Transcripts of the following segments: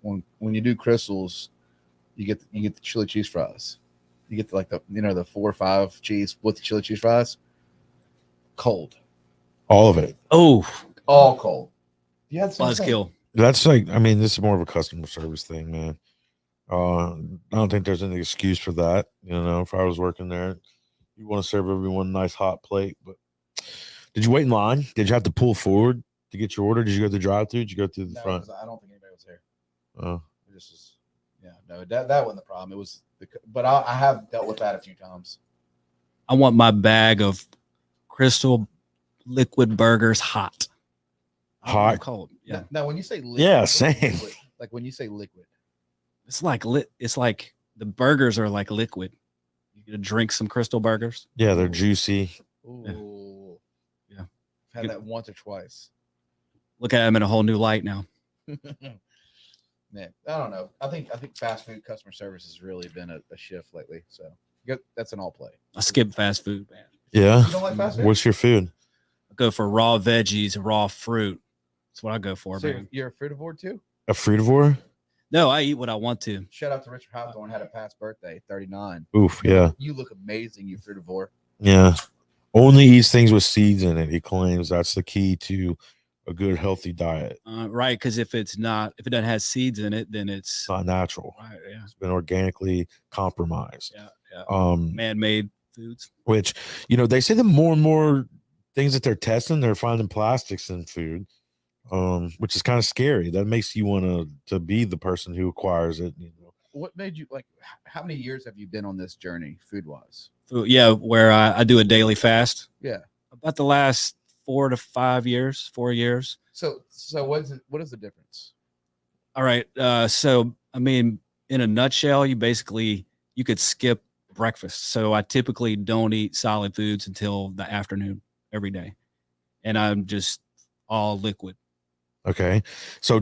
when you do crystals, you get the chili cheese fries. You get the 4 or 5 cheese with the chili cheese fries, cold, all of it. Oh, all cold. You had some buzzkill. That's like, I mean, this is more of a customer service thing, man. I don't think there's any excuse for that. If I was working there, you want to serve everyone a nice hot plate. But did you wait in line? Did you have to pull forward to get your order? Did you go to the drive-thru? Did you go through the front? I don't think anybody was here. Oh, This is, no, that wasn't the problem. It was but I have dealt with that a few times. I want my bag of Crystal liquid burgers hot. Hot? Cold. Yeah. Now, when you say liquid, yeah, same. Liquid, like when you say liquid, It's like the burgers are like liquid. You get to drink some Crystal burgers. Yeah, they're juicy. Ooh. Yeah. I've had that once or twice. Look at them in a whole new light now. Man, I don't know. I think fast food customer service has really been a shift lately. So that's an all play. I skip fast food, man. Yeah. You don't like fast food? What's your food? I go for raw veggies, raw fruit. That's what I go for, So man. you're a frutivore too? A frutivore? No, I eat what I want to. Shout out to Richard Hawthorne, had a past birthday, 39. Oof, yeah. You look amazing, you frutivore. Yeah. Only eats things with seeds in it. He claims that's the key to a good, healthy diet. Right, because if it doesn't have seeds in it, then it's not natural. Right, yeah. It's been organically compromised. Yeah. Man-made foods. Which, they say the more and more things that they're testing, they're finding plastics in food, which is kind of scary. That makes you want to be the person who acquires it. What made you how many years have you been on this journey food-wise? Yeah, where I do a daily fast. Yeah. About the last 4 years. So what is the difference? All right. So I mean, in a nutshell, you could skip breakfast. So I typically don't eat solid foods until the afternoon every day. And I'm just all liquid. Okay. So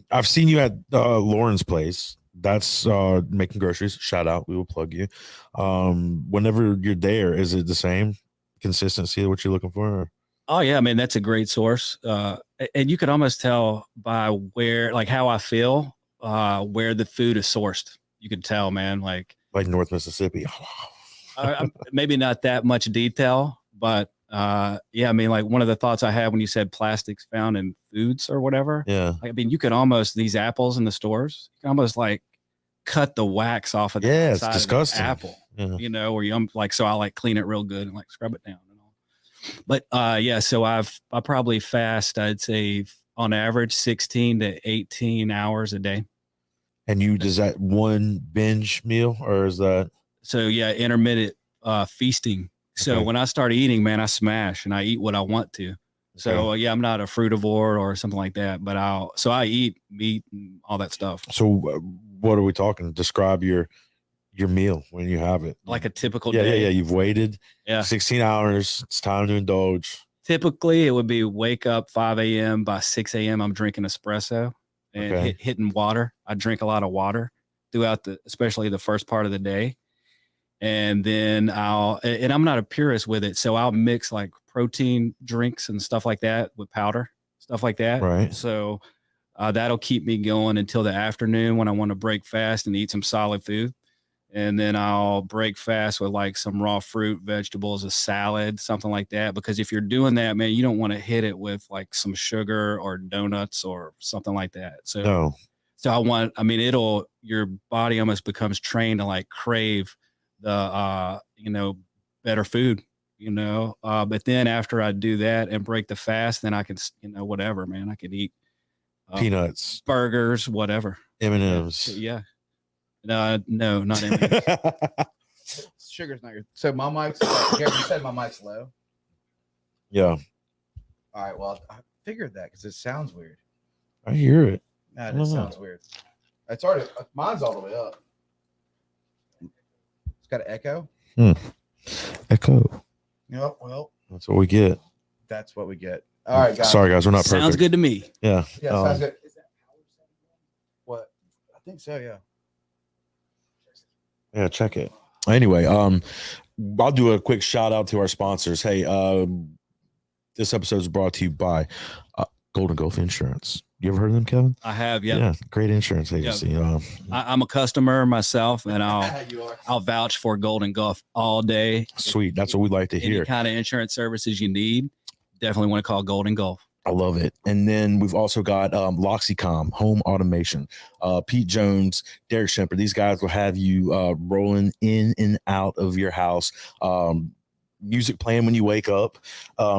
I've seen you at Lauren's place. That's making groceries. Shout out. We will plug you. Whenever you're there, is it the same consistency of what you're looking for? Or? Oh yeah, I mean that's a great source, and you can almost tell by where, like how I feel, where the food is sourced. You can tell, man. Like North Mississippi. Maybe not that much detail, but yeah, I mean, like one of the thoughts I had when you said plastics found in foods or whatever. Yeah, I mean, you could almost these apples in the stores, you can almost like cut the wax off of the it's disgusting. apple. Yeah. Where you so I like clean it real good and like scrub it down. But yeah, so I probably fast, I'd say on average 16 to 18 hours a day. And does that one binge meal or is that? So yeah, intermittent feasting. So Okay. when I start eating, man, I smash and I eat what I want to. So yeah, I'm not a frutivore or something like that, but I eat meat and all that stuff. So what are we talking? Describe your meal when you have it. Like a typical day. Yeah. You've waited 16 16 hours. It's time to indulge. Typically it would be wake up 5 a.m. By 6 a.m. I'm drinking espresso and hitting water. I drink a lot of water throughout especially the first part of the day. And then and I'm not a purist with it. So I'll mix like protein drinks and stuff like that with powder, stuff like that. Right. So that'll keep me going until the afternoon when I want to break fast and eat some solid food. And then I'll break fast with like some raw fruit, vegetables, a salad, something like that. Because if you're doing that, man, you don't want to hit it with like some sugar or donuts or something like that. So, No. So your body almost becomes trained to like crave the, better food, but then after I do that and break the fast, then I can, whatever, man, I can eat peanuts, burgers, whatever. M&Ms. Yeah. No, not M&Ms. Sugar's not your. So my mic's. Gary, you said my mic's low. Yeah. All right. Well, I figured that because it sounds weird. I hear it. It sounds weird. It's already. Mine's all the way up. It's got an echo. Echo. Yep. Well, that's what we get. That's what we get. All right, guys. Sorry, guys. We're not perfect. Sounds good to me. Yeah. Yeah. Sounds good. Is that power setting? What? I think so. Yeah. Yeah, check it. Anyway, I'll do a quick shout out to our sponsors. Hey, this episode is brought to you by Golden Gulf Insurance. You ever heard of them, Kevin? I have, yeah. Yeah, great insurance agency. Yeah. I'm a customer myself, and I'll vouch for Golden Gulf all day. Sweet, that's what we like to hear. Any kind of insurance services you need, definitely want to call Golden Gulf. I love it. And then we've also got Loxicom, home automation. Pete Jones, Derek Schemper. These guys will have you rolling in and out of your house. Music playing when you wake up,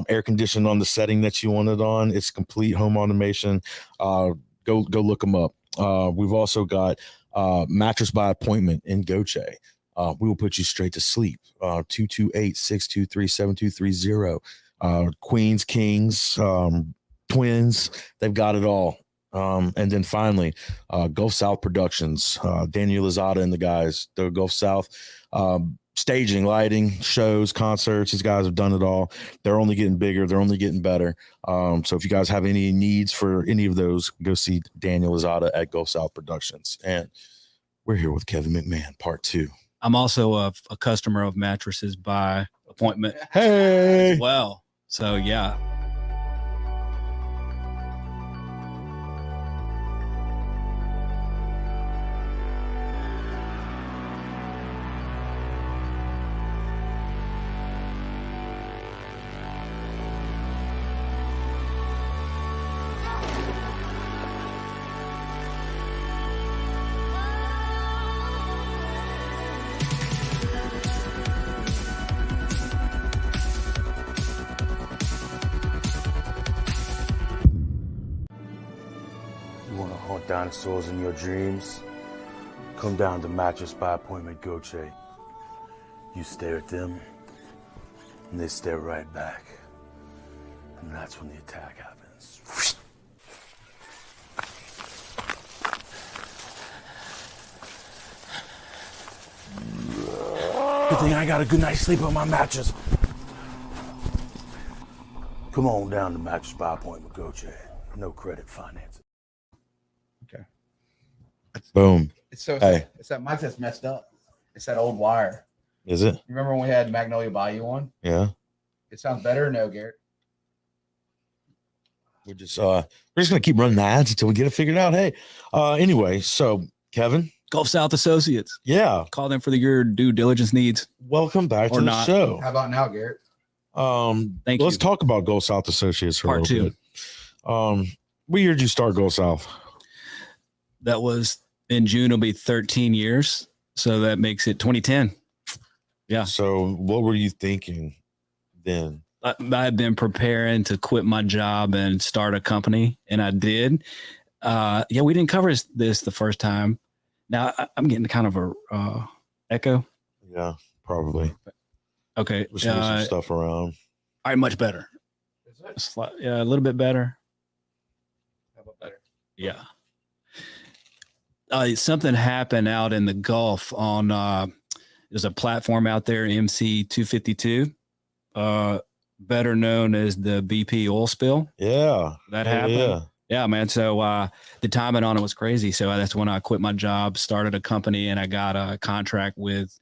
air conditioning on the setting that you want it on. It's complete home automation. Go look them up. We've also got mattress by appointment in Goche. We will put you straight to sleep. 228-623-7230. Queens, kings, twins, they've got it all. And then finally, Gulf South Productions, Daniel Lozada and the guys, the Gulf South, staging, lighting, shows, concerts. These guys have done it all. They're only getting bigger. They're only getting better. So if you guys have any needs for any of those, go see Daniel Lozada at Gulf South Productions. And we're here with Kevin McMahon, part 2. I'm also a customer of mattresses by appointment. Hey. As well. So, yeah. Dinosaurs in your dreams, come down to Mattress by Appointment Goche. You stare at them, and they stare right back. And that's when the attack happens. Good thing I got a good night's sleep on my mattress. Come on down to Mattress by Appointment Goche. No credit financing. Okay. Boom. It's so Hey. it's that mic that's messed up. It's that old wire. Is it? You remember when we had Magnolia Bayou on? Yeah. It sounds better or no, Garrett? We're just gonna keep running the ads until we get it figured out. Hey, anyway, so Kevin, Gulf South Associates. yeah, Call them for your due diligence needs. welcome back Or to the not. show. How about now, Garrett? Thank Let's you. talk about Gulf South Associates for Part a little 2. bit. What year did you start Gulf South? That was in June. It'll be 13 years. So that makes it 2010. Yeah. So what were you thinking then? I had been preparing to quit my job and start a company, and I did. We didn't cover this the first time. Now I'm getting kind of a echo. Yeah, probably. Okay. Let's move some stuff around. All right, much better. Is it? Yeah, a little bit better. How about better? Yeah. Something happened out in the Gulf on there's a platform out there, MC 252, better known as the BP oil spill. Yeah. That happened. Yeah, man. So the timing on it was crazy. So that's when I quit my job, started a company, and I got a contract with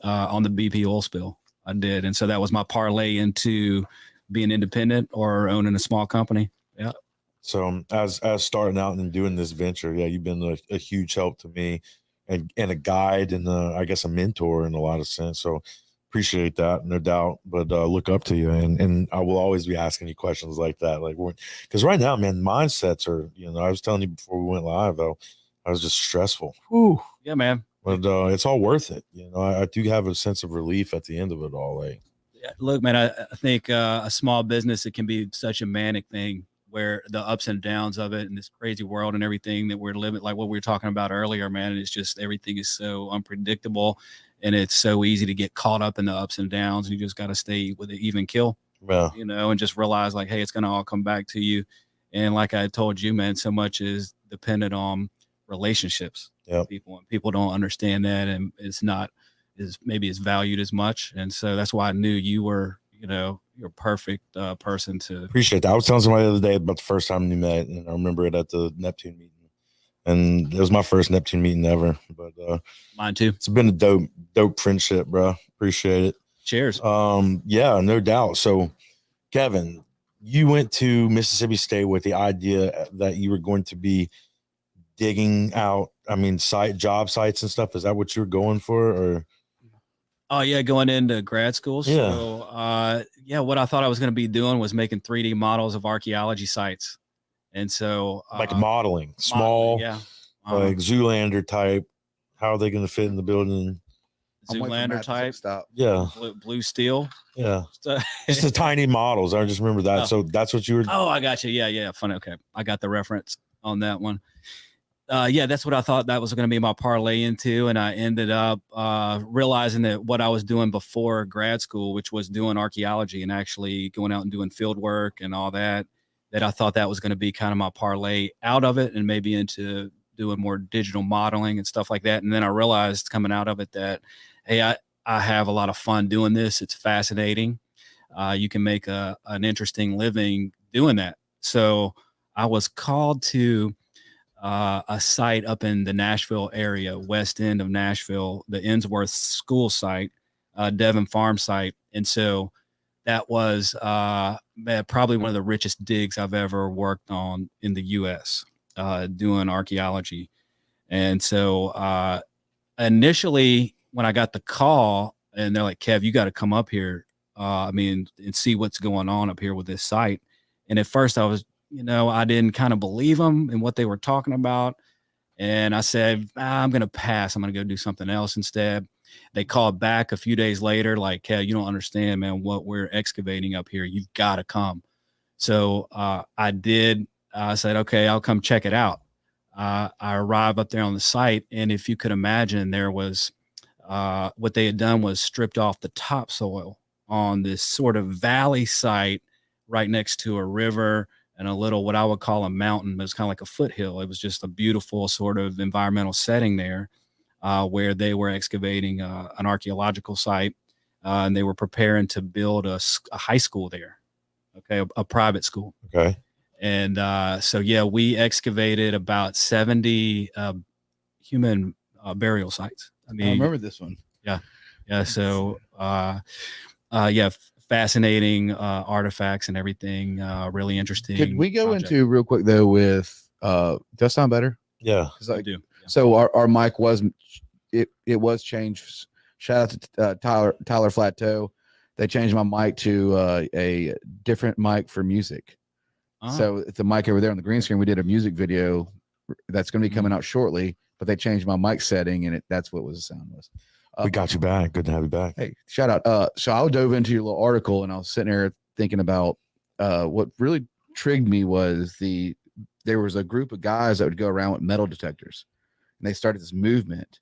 on the BP oil spill. I did. And so that was my parlay into being independent or owning a small company. Yeah. So as starting out and doing this venture, yeah, you've been a huge help to me and a guide and I guess a mentor in a lot of sense. So appreciate that, no doubt, but look up to you. And I will always be asking you questions like that. Like, because right now, man, mindsets are, I was telling you before we went live, though, I was just stressful. Whew. Yeah, man. But it's all worth it. I do have a sense of relief at the end of it all. Like, yeah, look, man, I think a small business, it can be such a manic thing where the ups and downs of it and this crazy world and everything that we're living, like what we were talking about earlier, man, it's just everything is so unpredictable and it's so easy to get caught up in the ups and downs. And you just got to stay with an even kill, yeah. And just realize like, hey, it's going to all come back to you. And like I told you, man, so much is dependent on relationships. Yep. People don't understand that, and it's not maybe it's valued as much. And so that's why I knew you were, you're a perfect person to appreciate that. I was telling somebody the other day about the first time we met, and I remember it at the Neptune meeting, and it was my first Neptune meeting ever. But mine too. It's been a dope friendship, bro. Appreciate it. Cheers. Yeah, no doubt. So, Kevin, you went to Mississippi State with the idea that you were going to be digging out, job sites and stuff. Is that what you were going for? Or Oh yeah, going into grad school. Yeah. So what I thought I was going to be doing was making 3D models of archaeology sites. And so like modeling, small, yeah, like Zoolander type. How are they going to fit in the building? Zoolander type. Stop. Yeah. Blue steel. Yeah. So, Just the tiny models. I just remember that. Oh. So that's what you were. Oh, I got you. Yeah. Funny. Okay. I got the reference on that one. That's what I thought that was going to be my parlay into. And I ended up realizing that what I was doing before grad school, which was doing archaeology and actually going out and doing field work and all that, that I thought that was going to be kind of my parlay out of it and maybe into doing more digital modeling and stuff like that. And then I realized coming out of it that, hey, I have a lot of fun doing this. It's fascinating. You can make an interesting living doing that. So I was called to a site up in the Nashville area, west end of Nashville, the Ensworth School site, Devon Farm site. And so that was probably one of the richest digs I've ever worked on in the U.S. Doing archaeology. And so initially, when I got the call, and they're like, Kev, you got to come up here, and see what's going on up here with this site. And at first I was, I didn't kind of believe them and what they were talking about. And I said, I'm going to pass. I'm going to go do something else instead. They called back a few days later, like, Kev, you don't understand, man, what we're excavating up here. You've got to come. So I did. I said, okay, I'll come check it out. I arrived up there on the site. And if you could imagine, there was what they had done was stripped off the topsoil on this sort of valley site right next to a river and a little, what I would call a mountain, but it's kind of like a foothill. It was just a beautiful sort of environmental setting there where they were excavating an archaeological site and they were preparing to build a high school there. Okay. A private school. Okay. And we excavated about 70 human burial sites. I remember this one. Yeah. So, fascinating artifacts and everything. Really interesting. Could we go into real quick though with does that sound better? Yeah. I do. Yeah. So our mic was changed. Shout out to Tyler Flattoe. They changed my mic to a different mic for music. So it's the mic over there on the green screen. We did a music video that's going to be coming out shortly, but they changed my mic setting and that's what the sound was. We got you back. Good to have you back. Hey, shout out. So I dove into your little article and I was sitting there thinking about what really intrigued me was there was a group of guys that would go around with metal detectors and they started this movement.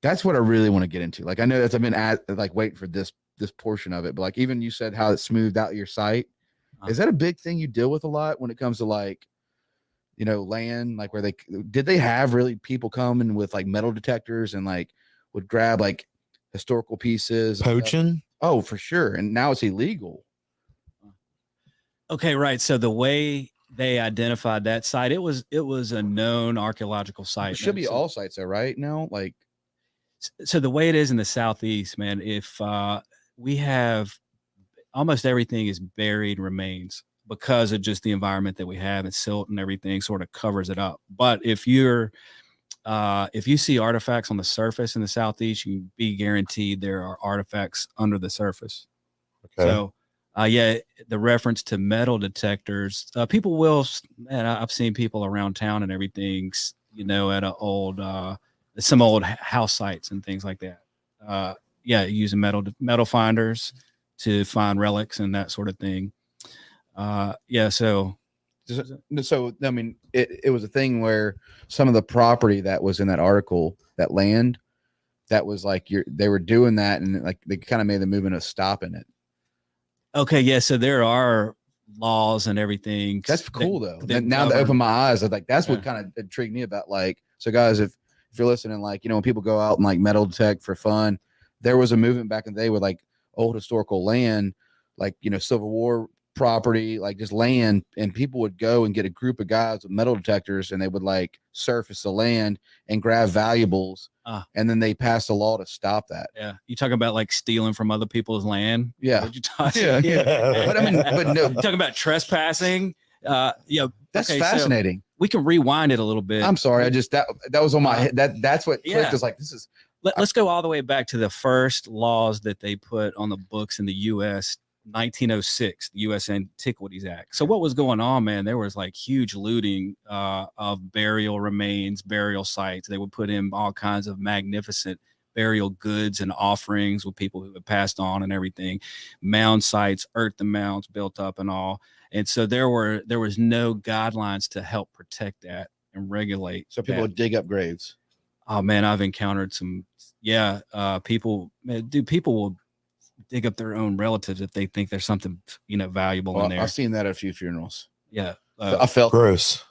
That's what I really want to get into. Like, I know I've been waiting for this portion of it, but like, even you said how it smoothed out your site. Is that a big thing you deal with a lot when it comes to land, like where did they have really people coming with like metal detectors and like would grab like historical pieces? Poaching? Oh, for sure. And now it's illegal. Okay. Right. So the way they identified that site, it was a known archaeological site. It should be all sites though, right? Now, like, so the way it is in the Southeast, man, if we have almost everything is buried remains because of just the environment that we have, and silt and everything sort of covers it up. But if you see artifacts on the surface in the Southeast, you can be guaranteed there are artifacts under the surface. Okay. So, the reference to metal detectors, people will, man, I've seen people around town and everything, at some old house sites and things like that. Using metal finders to find relics and that sort of thing. So I mean, it was a thing where some of the property that was in that article, that land, that was like they were doing that, and like they kind of made the movement of stopping it. Okay, yeah. So there are laws and everything. That's cool though. Now that opened my eyes, I like that's what kind of intrigued me about so guys, if you're listening, when people go out and like metal detect for fun, there was a movement back in the day with like old historical land, Civil War property, like just land, and people would go and get a group of guys with metal detectors, and they would like surface the land and grab valuables, and then they passed a law to stop that. Yeah, you talking about like stealing from other people's land? Yeah, what you talking? Yeah. But I mean, but no, You talking about trespassing? Yeah, that's okay, fascinating. So we can rewind it a little bit. I'm sorry, I just that was on my head. That's what clicked. Yeah. Is like, this is. Let's go all the way back to the first laws that they put on the books in the U.S. 1906, the U.S. Antiquities Act. So what was going on, man? There was like huge looting of burial remains, burial sites. They would put in all kinds of magnificent burial goods and offerings with people who had passed on and everything. Mound sites, earthen mounds built up and all. And so there was no guidelines to help protect that and regulate. So people would dig up graves. Oh man, I've encountered some, people will dig up their own relatives if they think there's something, valuable in there. I've seen that at a few funerals. Yeah. I felt gross.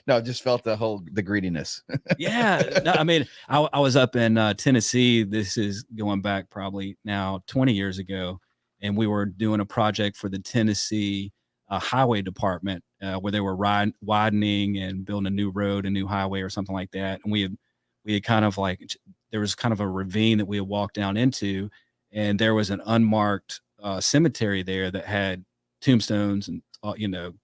No, I just felt the greediness. Yeah. No, I mean, I was up in Tennessee. This is going back probably now 20 years ago. And we were doing a project for the Tennessee highway department where they were widening and building a new road, a new highway or something like that. And we had kind of like, there was kind of a ravine that we had walked down into, and there was an unmarked cemetery there that had tombstones and,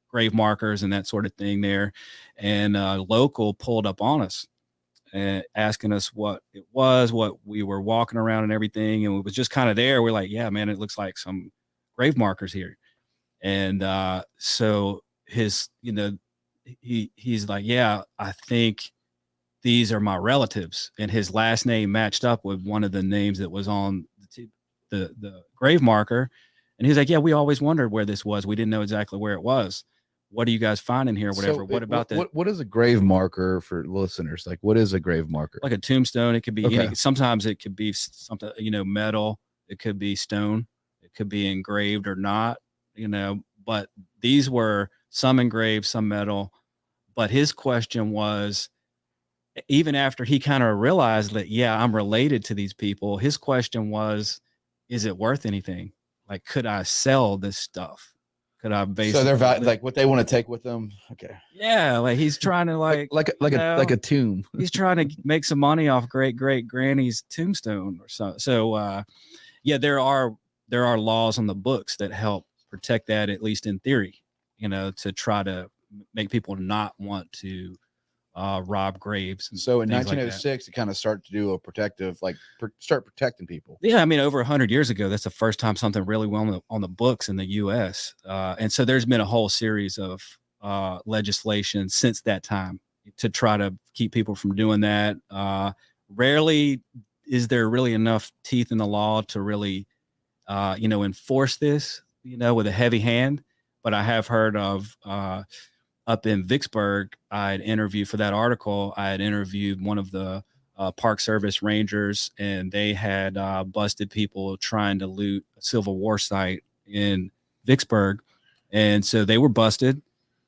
grave markers and that sort of thing there. And local pulled up on us and asking us what it was, what we were walking around and everything. And it was just kind of there. We're like, yeah, man, it looks like some grave markers here. And so he's like, yeah, I think these are my relatives. And his last name matched up with one of the names that was on the grave marker. And he's like, yeah, we always wondered where this was. We didn't know exactly where it was. What are you guys finding here? Whatever. So what about that? What is a grave marker for listeners? Like, what is a grave marker? Like a tombstone. It could be Okay. sometimes it could be something, metal. It could be stone. It could be engraved or not, but these were some engraved, some metal. But his question was, even after he kind of realized that, yeah, I'm related to these people, his question was, is it worth anything? Like, could I sell this stuff? Could I basically? So they're like what they want to take with them. Okay. Yeah, like he's trying to like a tomb. He's trying to make some money off great granny's tombstone or so. So, there are laws on the books that help protect that, at least in theory. To try to make people not want to rob graves. And so in things 1906, it kind of started to do a protective, start protecting people. Yeah, I mean, over 100 years ago, that's the first time something really well on the books in the U.S. And so there's been a whole series of legislation since that time to try to keep people from doing that. Rarely is there really enough teeth in the law to really, enforce this, with a heavy hand. But I have heard of up in Vicksburg, I had interviewed for that article. I had interviewed one of the Park Service Rangers, and they had busted people trying to loot a Civil War site in Vicksburg. And so they were busted.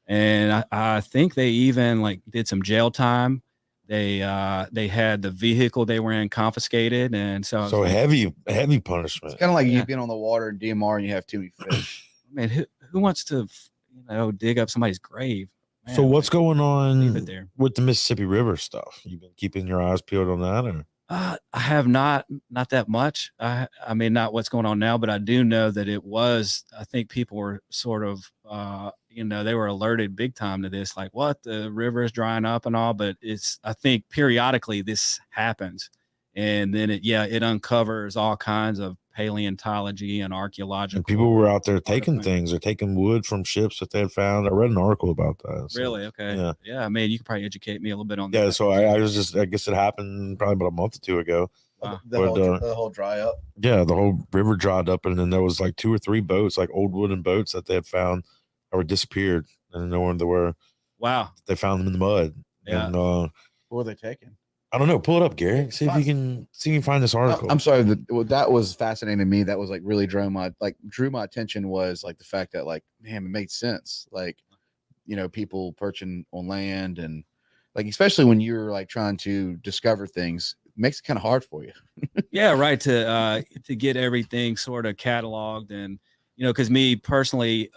And I think they even did some jail time. They had the vehicle they were in confiscated. And so heavy punishment. It's kind of like you've been on the water in DMR and you have too many fish. Man, who wants to dig up somebody's grave? Man, so what's going on there with the Mississippi River stuff? You've been keeping your eyes peeled on that, or? I have not that much. I mean, not what's going on now, but I do know that it was. I think people were sort of, they were alerted big time to this. Like, what, the river is drying up and all. But I think periodically this happens, and then it uncovers all kinds of paleontology and archaeological. And people were out there taking things or taking wood from ships that they had found. I read an article about that. So, really? Okay. Yeah. I mean, you could probably educate me a little bit on that. Yeah. So I guess it happened probably about a month or two ago. The whole dry up. Yeah. The whole river dried up, and then there was like 2 or 3 boats, like old wooden boats that they had found that were disappeared, and no one they were. Wow. They found them in the mud. Yeah. And, what were they taking? I don't know. Pull it up, Gary. See if you can find this article. I'm sorry. That was fascinating to me. That was really drew my attention was the fact that man, it made sense. People perching on land and especially when you're trying to discover things, it makes it kind of hard for you. Yeah, right. To get everything sort of cataloged and you know, because me personally,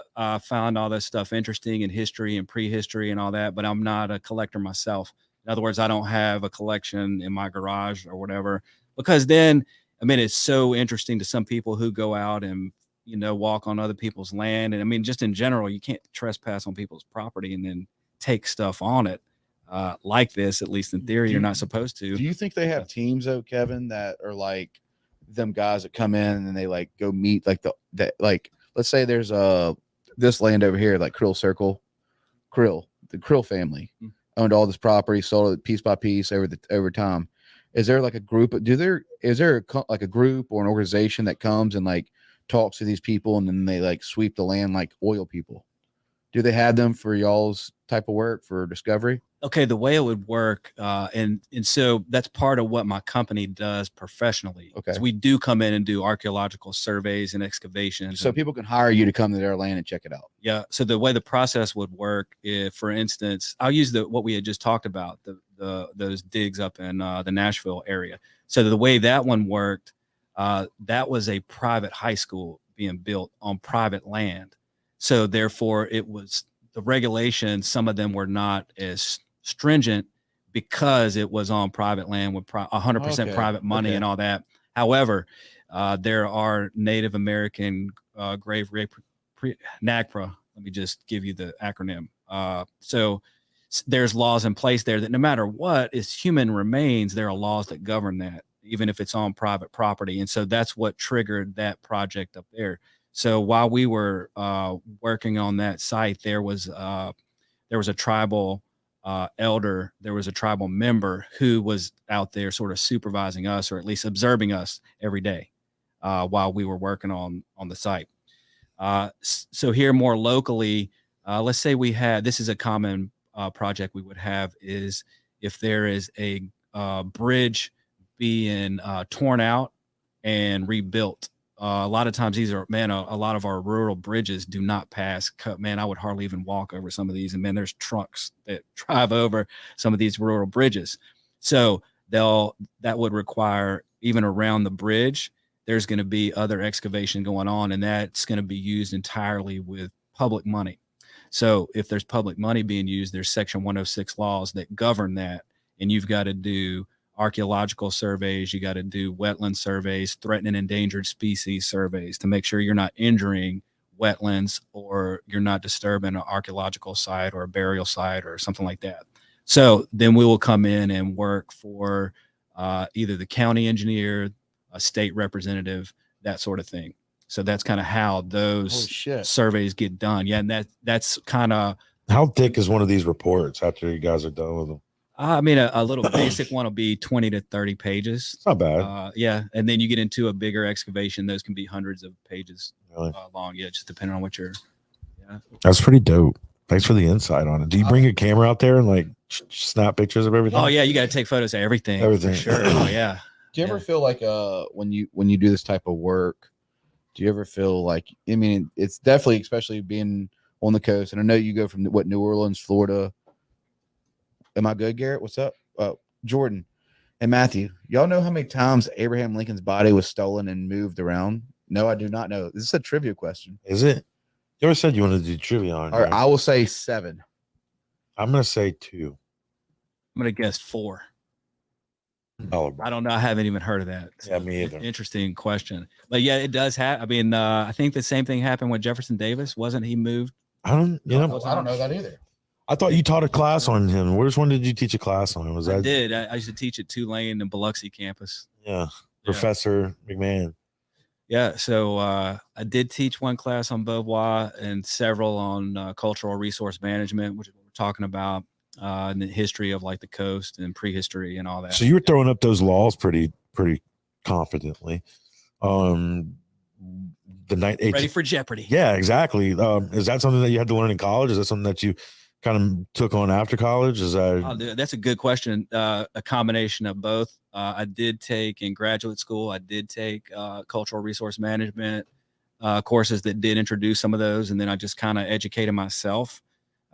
found all this stuff interesting in history and prehistory and all that, but I'm not a collector myself. In other words, I don't have a collection in my garage or whatever, because then, I mean, it's so interesting to some people who go out and, you know, walk on other people's land. And I mean, just in general, you can't trespass on people's property and then take stuff on it. Like this, at least in theory, you're not supposed to. Do you think they have teams though, Kevin, that are like them guys that come in and they like go meet like like let's say there's this land over here, like Krill Circle, the Krill family owned all this property, sold it piece by piece over time. Is there like a group? Is there like a group or an organization that comes and like talks to these people and then they like sweep the land like oil people? Do they have them for y'all's type of work for discovery? Okay, the way it would work, and so that's part of what my company does professionally. Okay, so we do come in and do archaeological surveys and excavations. So people can hire you to come to their land and check it out. Yeah. So the way the process would work, if, for instance, I'll use what we had just talked about, those digs up in the Nashville area. So the way that one worked, that was a private high school being built on private land. So therefore, it was the regulations. Some of them were not as stringent because it was on private land with 100% private money and all that. However, there are Native American grave rape, NAGPRA. Let me just give you the acronym. So there's laws in place there that no matter what is human remains, there are laws that govern that, even if it's on private property. And so that's what triggered that project up there. So while we were working on that site, there was a tribal elder, there was a tribal member who was out there sort of supervising us, or at least observing us every day while we were working on the site. So here more locally, let's say this is a common project we would have, is if there is a bridge being torn out and rebuilt. A lot of times these are, a lot of our rural bridges do not pass. I would hardly even walk over some of these. And there's trucks that drive over some of these rural bridges. So that would require, even around the bridge, there's going to be other excavation going on, and that's going to be used entirely with public money. So if there's public money being used, there's Section 106 laws that govern that. And you've got to do archaeological surveys, you got to do wetland surveys, threatened and endangered species surveys to make sure you're not injuring wetlands or you're not disturbing an archaeological site or a burial site or something like that. So then we will come in and work for either the county engineer, a state representative, that sort of thing. So that's kind of how those surveys get done. Yeah, and that's kind of. How thick is one of these reports after you guys are done with them? I mean, a little basic one will be 20 to 30 pages. It's not bad. Yeah. And then you get into a bigger excavation. Those can be hundreds of pages long. Yeah. Just depending on what you're. Yeah. That's pretty dope. Thanks for the insight on it. Do you bring a camera out there and like snap pictures of everything? Oh yeah. You got to take photos of everything. Everything. For sure. Oh yeah. Do you ever feel like when you do this type of work, do you ever feel like, I mean, it's definitely, especially being on the coast, and I know you go from New Orleans, Florida. Am I good, Garrett? What's up? Jordan and Matthew, y'all know how many times Abraham Lincoln's body was stolen and moved around? No, I do not know. This is a trivia question. Is it? You ever said you wanted to do trivia on? All right, I will say 7. I'm going to say 2. I'm going to guess 4. Oh, I don't know. I haven't even heard of that. Yeah, me either. Interesting question. But yeah, it does have. I mean, I think the same thing happened with Jefferson Davis. Wasn't he moved? I don't know that either. I thought you taught a class on him. Which one did you teach a class on? Was that? I did. I used to teach at Tulane and Biloxi campus. Yeah. Professor McMahon. Yeah. So I did teach one class on Beauvoir and several on cultural resource management, which is what we're talking about, and the history of like the coast and prehistory and all that. So you were throwing up those laws pretty confidently. Ready for Jeopardy. Yeah, exactly. Is that something that you had to learn in college? Is that something that you kind of took on after college? Is that? That's a good question. A combination of both. I did take in graduate school. I did take cultural resource management courses that did introduce some of those, and then I just kind of educated myself.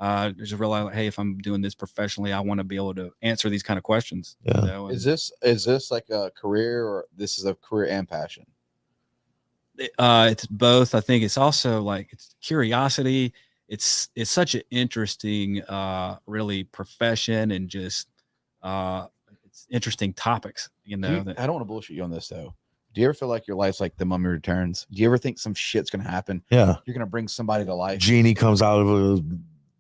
Just realized, hey, if I'm doing this professionally, I want to be able to answer these kind of questions. Yeah. You know? Is this like a career, or this is a career and passion? It's both. I think it's also like it's curiosity. It's such an interesting, really profession and just it's interesting topics. You know, I don't want to bullshit you on this though. Do you ever feel like your life's like the Mummy Returns? Do you ever think some shit's gonna happen? Yeah. You're gonna bring somebody to life. Genie comes out of a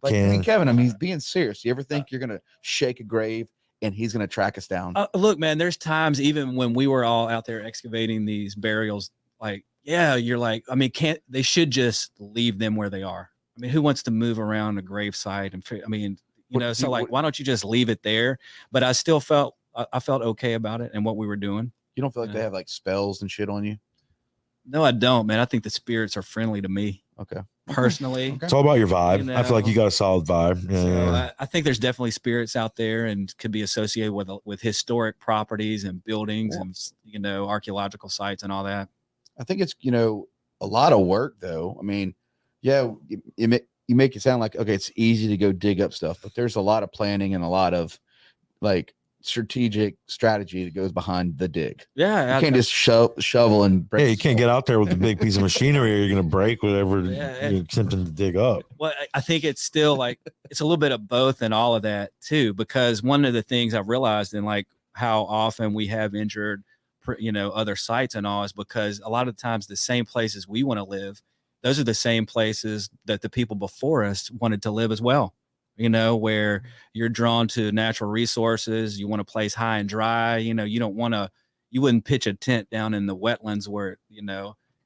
Like I can. mean, Kevin, I mean, he's being serious. You ever think you're gonna shake a grave and he's gonna track us down? Look, man, there's times even when we were all out there excavating these burials, like, yeah, you're like, I mean, they should just leave them where they are. I mean, who wants to move around a grave site? And I mean, so like, why don't you just leave it there? But I still felt, I felt okay about it and what we were doing. You don't feel like they have like spells and shit on you? No, I don't, man. I think the spirits are friendly to me. Okay. Personally. It's all about your vibe. You know, I feel like you got a solid vibe. Yeah, so I think there's definitely spirits out there and could be associated with historic properties and buildings and, archaeological sites and all that. I think it's, a lot of work though. I mean, yeah, you make it sound like, okay, it's easy to go dig up stuff, but there's a lot of planning and a lot of like strategic strategy that goes behind the dig. Yeah. You can't just shovel and break. Yeah, you can't get out there with a big piece of machinery or you're going to break whatever you're attempting to dig up. Well, I think it's still like, it's a little bit of both and all of that too, because one of the things I've realized in like how often we have injured, other sites and all is because a lot of times the same places we want to live, those are the same places that the people before us wanted to live as well. Where you're drawn to natural resources, you want a place high and dry, you wouldn't pitch a tent down in the wetlands where,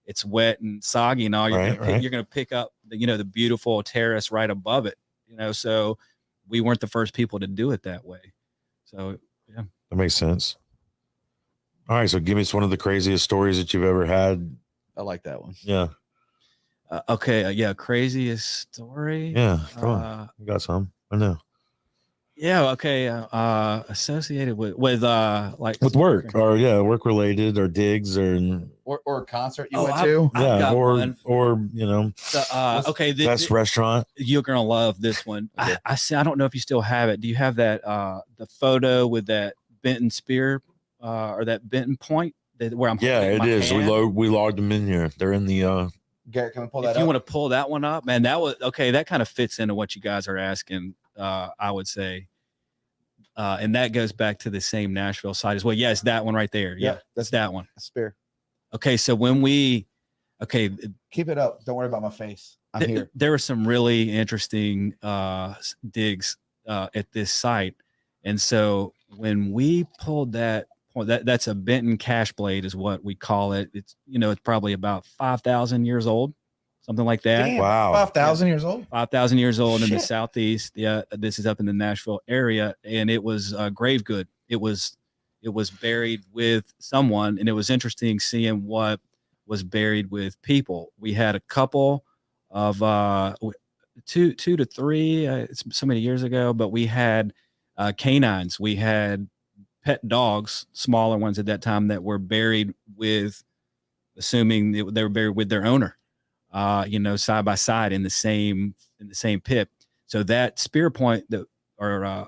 it's wet and soggy and all. You're going to pick up, the beautiful terrace right above it, so we weren't the first people to do it that way. So, yeah. That makes sense. All right. So give me one of the craziest stories that you've ever had. I like that one. Yeah. Okay. Yeah. Craziest story. Yeah. Come on. You got some. I know. Yeah. Okay. Associated with like with work or work related or digs or a concert you went to. Okay. Best restaurant. You're gonna love this one. Okay. I don't know if you still have it. Do you have that the photo with that Benton spear or that Benton point where I'm? Yeah, it is. Hand? We logged them in here. They're in the. Garrett, can we pull that up? If you want to pull that one up, man, that was okay. That kind of fits into what you guys are asking. I would say. And that goes back to the same Nashville site as well. Yeah, it's that one right there. Yeah, that's that one. Spear. Okay, so keep it up. Don't worry about my face. I'm here. There were some really interesting digs at this site, and so when we pulled that's a Benton cash blade is what we call it. It's it's probably about 5,000 years old. Something like that. Damn, wow. 5,000 years old? 5,000 years old in the Southeast. Yeah. This is up in the Nashville area. And it was grave good. It was buried with someone. And it was interesting seeing what was buried with people. We had a couple of 2 to 3, it's so many years ago, but we had canines. We had pet dogs, smaller ones at that time, that were buried with, assuming they were buried with their owner. Side by side in the same pit. So that spear point a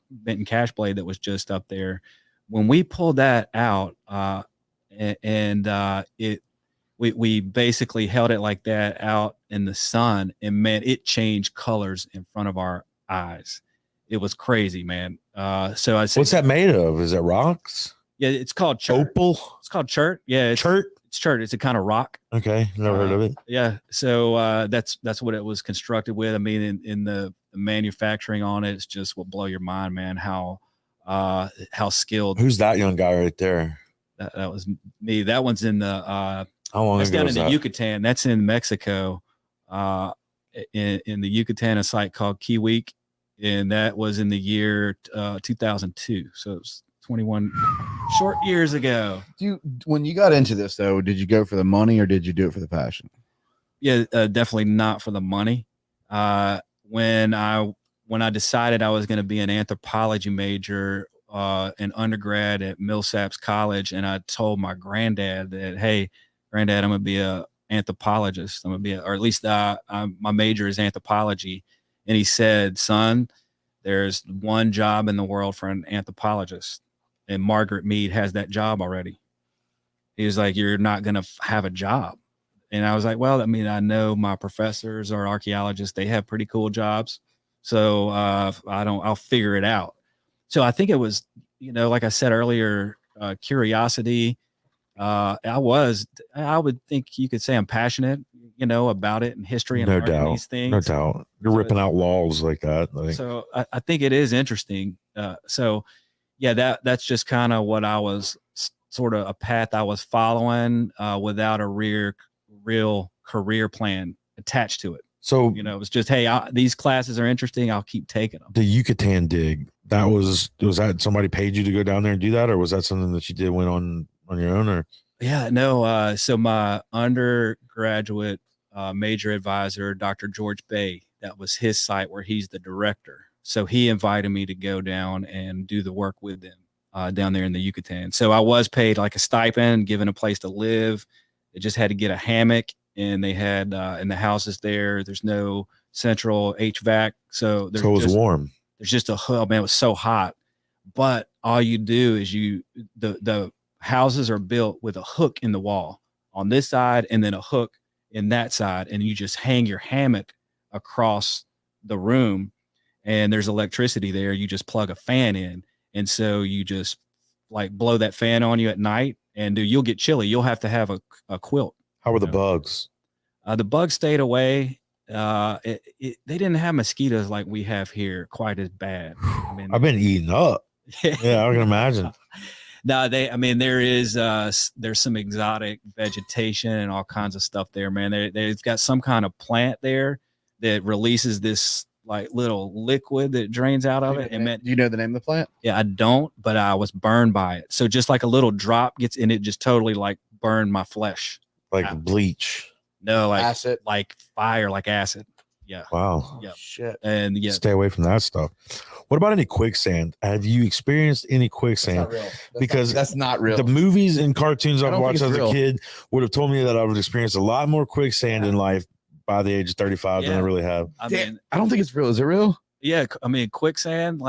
Benton cash blade that was just up there, when we pulled that out, we basically held it like that out in the sun, and man, it changed colors in front of our eyes. It was crazy, man. So I said, what's that made of? Is it rocks? Yeah, it's called chert. Opal. It's called chert. Yeah, chert. It's chert. It's a kind of rock. Okay, never heard of it. Yeah, so that's what it was constructed with. I mean, in the manufacturing on it, it's just will blow your mind, man. How skilled. Who's that young guy right there? That was me. That one's in the how long that's ago down was in the that? Yucatan. That's in Mexico. In the Yucatan, a site called Kiwik, and that was in the year 2002. So it was 21 short years ago. When you got into this though, did you go for the money or did you do it for the passion? Yeah, definitely not for the money. When I decided I was going to be an anthropology major in undergrad at Millsaps College, and I told my granddad that, hey, granddad, I'm going to be a anthropologist. I'm going to be, or at least my major is anthropology. And he said, son, there's one job in the world for an anthropologist, and Margaret Mead has that job already. He was like, you're not going to have a job. And I was like, well, I mean, I know my professors are archaeologists. They have pretty cool jobs. So I'll figure it out. So I think it was, like I said earlier, curiosity. I would think you could say I'm passionate, about it and history and learning these things. No doubt. You're ripping out walls like that. So I think it is interesting. So yeah, that's just kind of what I was sort of a path I was following without a real career plan attached to it. So, it was just, hey, these classes are interesting. I'll keep taking them. The Yucatan dig, was that somebody paid you to go down there and do that? Or was that something that you went on your own or? Yeah, no. So my undergraduate major advisor, Dr. George Bay, that was his site where he's the director. So he invited me to go down and do the work with them down there in the Yucatan. So I was paid like a stipend, given a place to live. They just had to get a hammock, and they had in the houses there's no central HVAC. So it was warm. There's just a hood. Man, it was so hot. But all you do is the houses are built with a hook in the wall on this side and then a hook in that side. And you just hang your hammock across the room, and there's electricity there. You just plug a fan in. And so you just like blow that fan on you at night, and you'll get chilly. You'll have to have a quilt. How were the bugs? The bugs stayed away. They didn't have mosquitoes like we have here quite as bad. I mean, I've been eating up. Yeah, I can imagine. No, there's some exotic vegetation and all kinds of stuff there, man. They've got some kind of plant there that releases this like little liquid that drains out of it. Do you know the name of the plant? Yeah, I don't, but I was burned by it. So just like a little drop gets in it, just totally like burned my flesh. Like bleach. No, like acid, like fire, like acid. Yeah. Wow. Yeah. Shit. And yeah, stay away from that stuff. What about any quicksand? Have you experienced any quicksand? That's not real. The movies and cartoons I've watched as a kid would have told me that I would experience a lot more quicksand in life by the age of 35 than I really have. I don't think it's real. Is it real? Yeah. I mean, quicksand,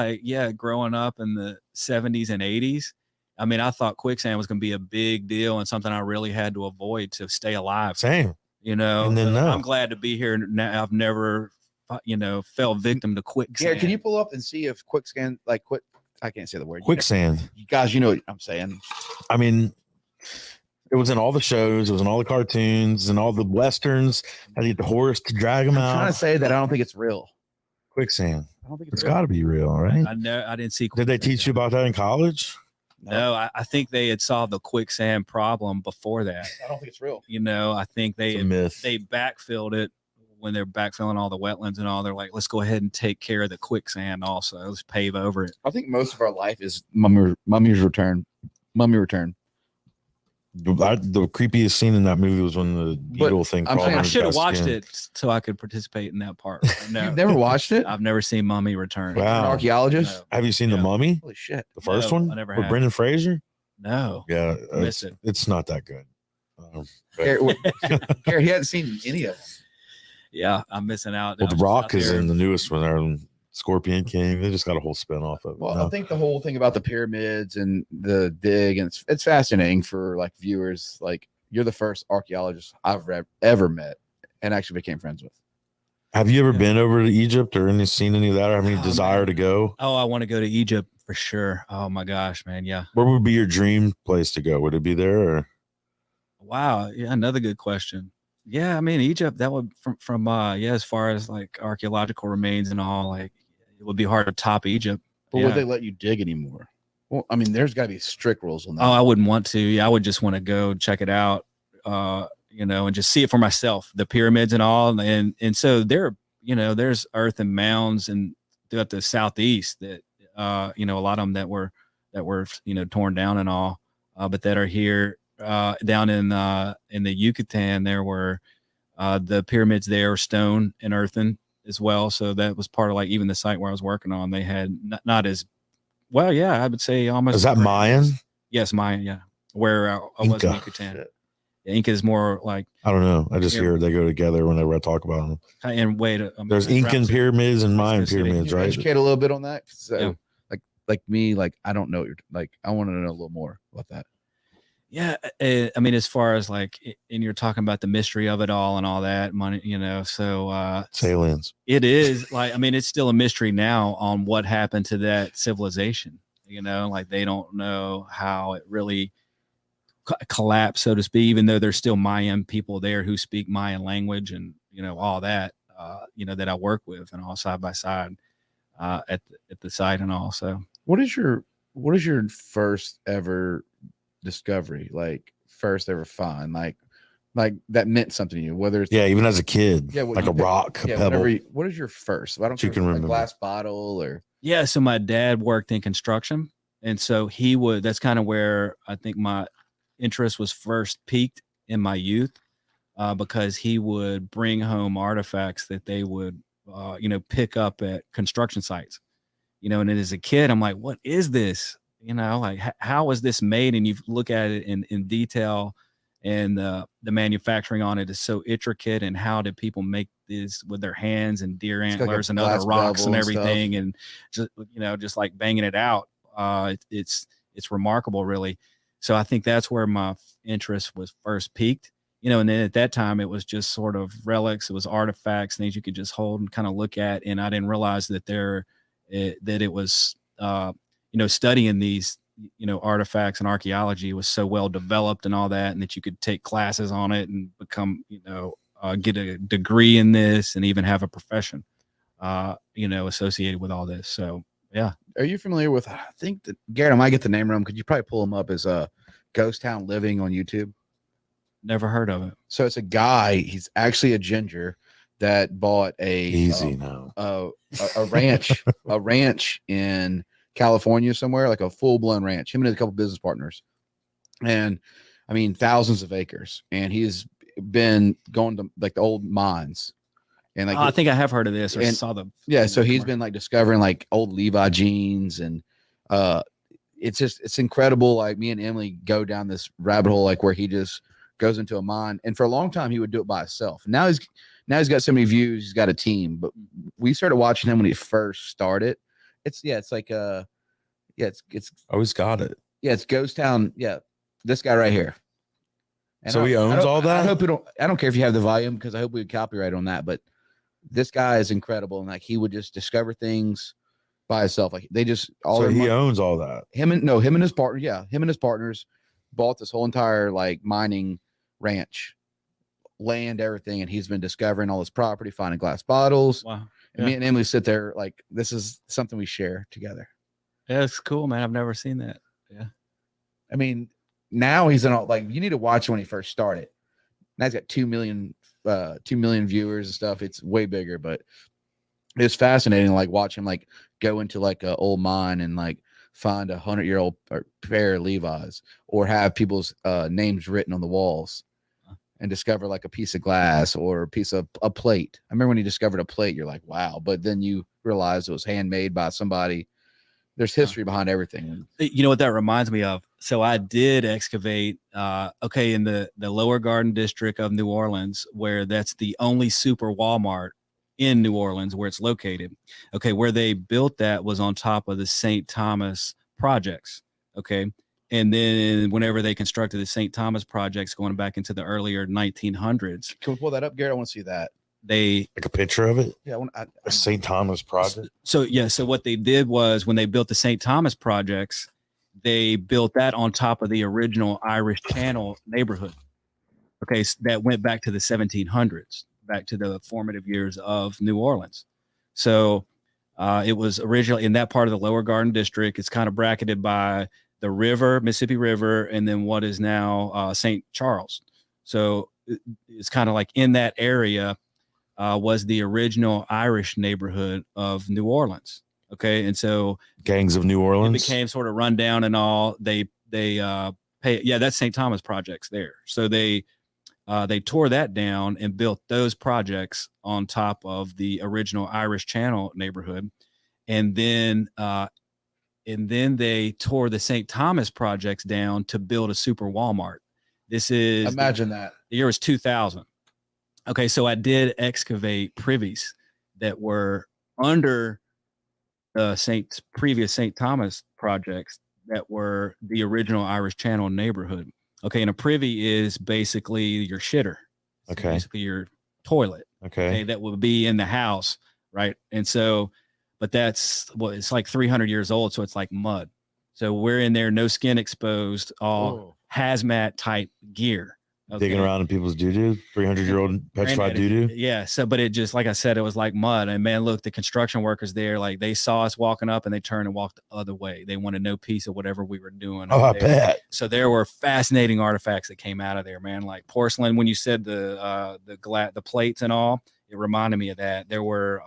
growing up in the 70s and 80s, I mean, I thought quicksand was going to be a big deal and something I really had to avoid to stay alive. Same. And then I'm glad to be here now. I've never, fell victim to quicksand. Yeah, can you pull up and see if quicksand, I can't say the word. Quicksand. You guys, you know what I'm saying. I mean, it was in all the shows. It was in all the cartoons and all the Westerns. I need the horse to drag them out. I'm trying to say that I don't think it's real. Quicksand. I don't think it's got to be real, right? I didn't see. Did they teach you about that in college? No, I think they had solved the quicksand problem before that. I don't think it's real. I think they backfilled it when they're backfilling all the wetlands and all. They're like, let's go ahead and take care of the quicksand also. Let's pave over it. I think most of our life is Mummy's Return. Mummy Return. The creepiest scene in that movie was when the beetle thing crawled. I should have watched it so I could participate in that part. No, you've never watched it? I've never seen Mummy Return. Wow. An archaeologist? No. Have you seen The Mummy? Holy shit. The first one? I never with have. Brendan Fraser? No. Yeah. It's not that good. He hadn't seen any of them. Yeah, I'm missing out. Well, The Rock is in the newest one. Scorpion King. They just got a whole spin off of it. Well, I think the whole thing about the pyramids and the dig, and it's fascinating for viewers. Like, you're the first archaeologist I've ever met and actually became friends with. Have you ever been over to Egypt or seen any of that, or have any desire to go? Oh, I want to go to Egypt for sure. Oh my gosh, man. Yeah. Where would be your dream place to go? Would it be there or? Wow. Yeah. Another good question. Yeah. I mean, Egypt, that would from as far as archaeological remains and all, it would be hard to top Egypt. But would they let you dig anymore? Well, I mean, there's got to be strict rules on that. Oh, I wouldn't want to. Yeah, I would just want to go check it out, and just see it for myself, the pyramids and all. And so there's earthen mounds and throughout the southeast that, a lot of them that were torn down and all, but that are here down in the Yucatan. There were the pyramids there, stone and earthen as well. So that was part of even the site where I was working on. They had not as well. Yeah, I would say almost. Is that Mayan? Yes, Mayan. Yeah, where I was in Yucatan. Yeah, Inca is more like, I don't know. I just hear they go together whenever I talk about them. And there's Incan pyramids and Mayan pyramids, right? Educate a little bit on that. So, like me, I don't know. I want to know a little more about that. Yeah, I mean, as far as like, and you're talking about the mystery of it all and all that money, so Aliens. it is like, I mean, it's still a mystery now on what happened to that civilization. Like they don't know how it really collapsed, so to speak, even though there's still Mayan people there who speak Mayan language and all that, that I work with and all side by side at the site and all. So What is your first ever discovery? Like first ever find, like that meant something to you, whether it's Even as a kid, what like you a pick- rock, a pebble. whatever what is your first? I don't You care if can it's a remember. glass bottle or yeah, so my dad worked in construction, and so that's kind of where I think my interest was first piqued in my youth, because he would bring home artifacts that they would pick up at construction sites. And then as a kid, I'm like, what is this? Like how is this made? And you look at it in detail, and the manufacturing on it is so intricate. And how did people make this with their hands and deer It's like a antlers and other glass rocks and bevel and stuff. everything, and just like banging it out. It's remarkable, really. So I think that's where my interest was first piqued. And then at that time it was just sort of relics, it was artifacts, things you could just hold and kind of look at, and I didn't realize that that it was studying these artifacts and archaeology was so well developed and all that, and that you could take classes on it and become get a degree in this and even have a profession associated with all this. So yeah. Are you familiar with, I think that Garrett, I might get the name wrong, could you probably pull him up as Ghost Town Living on YouTube? Never heard of it. So it's a guy, he's actually a ginger that bought a ranch, a ranch in California somewhere, like a full-blown ranch, him and a couple business partners. And I mean, thousands of acres. And he's been going to like the old mines. And like, I think I have heard of this or and- saw the. yeah, so he's been like discovering like old Levi jeans, and it's incredible. Like me and Emily go down this rabbit hole, like where he just goes into a mine, and for a long time he would do it by himself. Now he's got so many views, he's got a team. But we started watching him when he first started. It's Always got it. Yeah, it's Ghost Town. Yeah, this guy right here. And So he owns all that? I hope I don't care if you have the volume, because I hope we would copyright on that. But this guy is incredible, and like he would just discover things by himself. Like they just So he owns all that. him and his partner. Yeah, him and his partners bought this whole entire like mining ranch, land, everything, and he's been discovering all this property, finding glass bottles. Wow. And me and Emily sit there like this is something we share together. Yeah, it's cool, man. I've never seen that. Yeah. I mean, now he's in all, like, you need to watch when he first started. Now he's got 2 million viewers and stuff. It's way bigger, but it's fascinating to like watch him like go into like a old mine and like find 100-year-old pair of Levi's, or have people's names written on the walls, and discover like a piece of glass or a piece of a plate. I remember when he discovered a plate, you're like, wow. But then you realize it was handmade by somebody. There's history behind everything. You know what that reminds me of? So I did excavate, in the Lower Garden district of New Orleans, where that's the only super Walmart in New Orleans where it's located. Okay, where they built that was on top of the St. Thomas projects. Okay. And then whenever they constructed the St. Thomas projects going back into the earlier 1900s. Can we pull that up, Garrett? I want to see that. They like a picture of it. Yeah, a St. Thomas project. So what they did was when they built the St. Thomas projects, they built that on top of the original Irish Channel neighborhood. Okay, so that went back to the 1700s, back to the formative years of New Orleans. So it was originally in that part of the Lower Garden district. It's kind of bracketed by the river, Mississippi River, and then what is now St. Charles. So it's kind of like in that area was the original Irish neighborhood of New Orleans. Okay, and so Gangs of New Orleans. It became sort of run down and all. They pay. Yeah, that's St. Thomas projects there. So they tore that down and built those projects on top of the original Irish Channel neighborhood, and then they tore the St. Thomas projects down to build a super Walmart. This is imagine that the year was 2000. Okay, so I did excavate privies that were under the previous St. Thomas projects that were the original Irish Channel neighborhood. Okay. And a privy is basically your shitter. So Okay. basically your toilet. Okay. That would be in the house. Right. And so, but that's it's like 300 years old. So it's like mud. So we're in there, no skin exposed, all hazmat type gear. Okay. Digging around in people's doo-doo, 300-year-old petrified doo-doo. Yeah. So, but it just, like I said, it was like mud. And man, look, the construction workers there, like they saw us walking up and they turned and walked the other way. They wanted no piece of whatever we were doing. Oh, I bet. So there were fascinating artifacts that came out of there, man. Like porcelain. When you said the plates and all, it reminded me of that. There were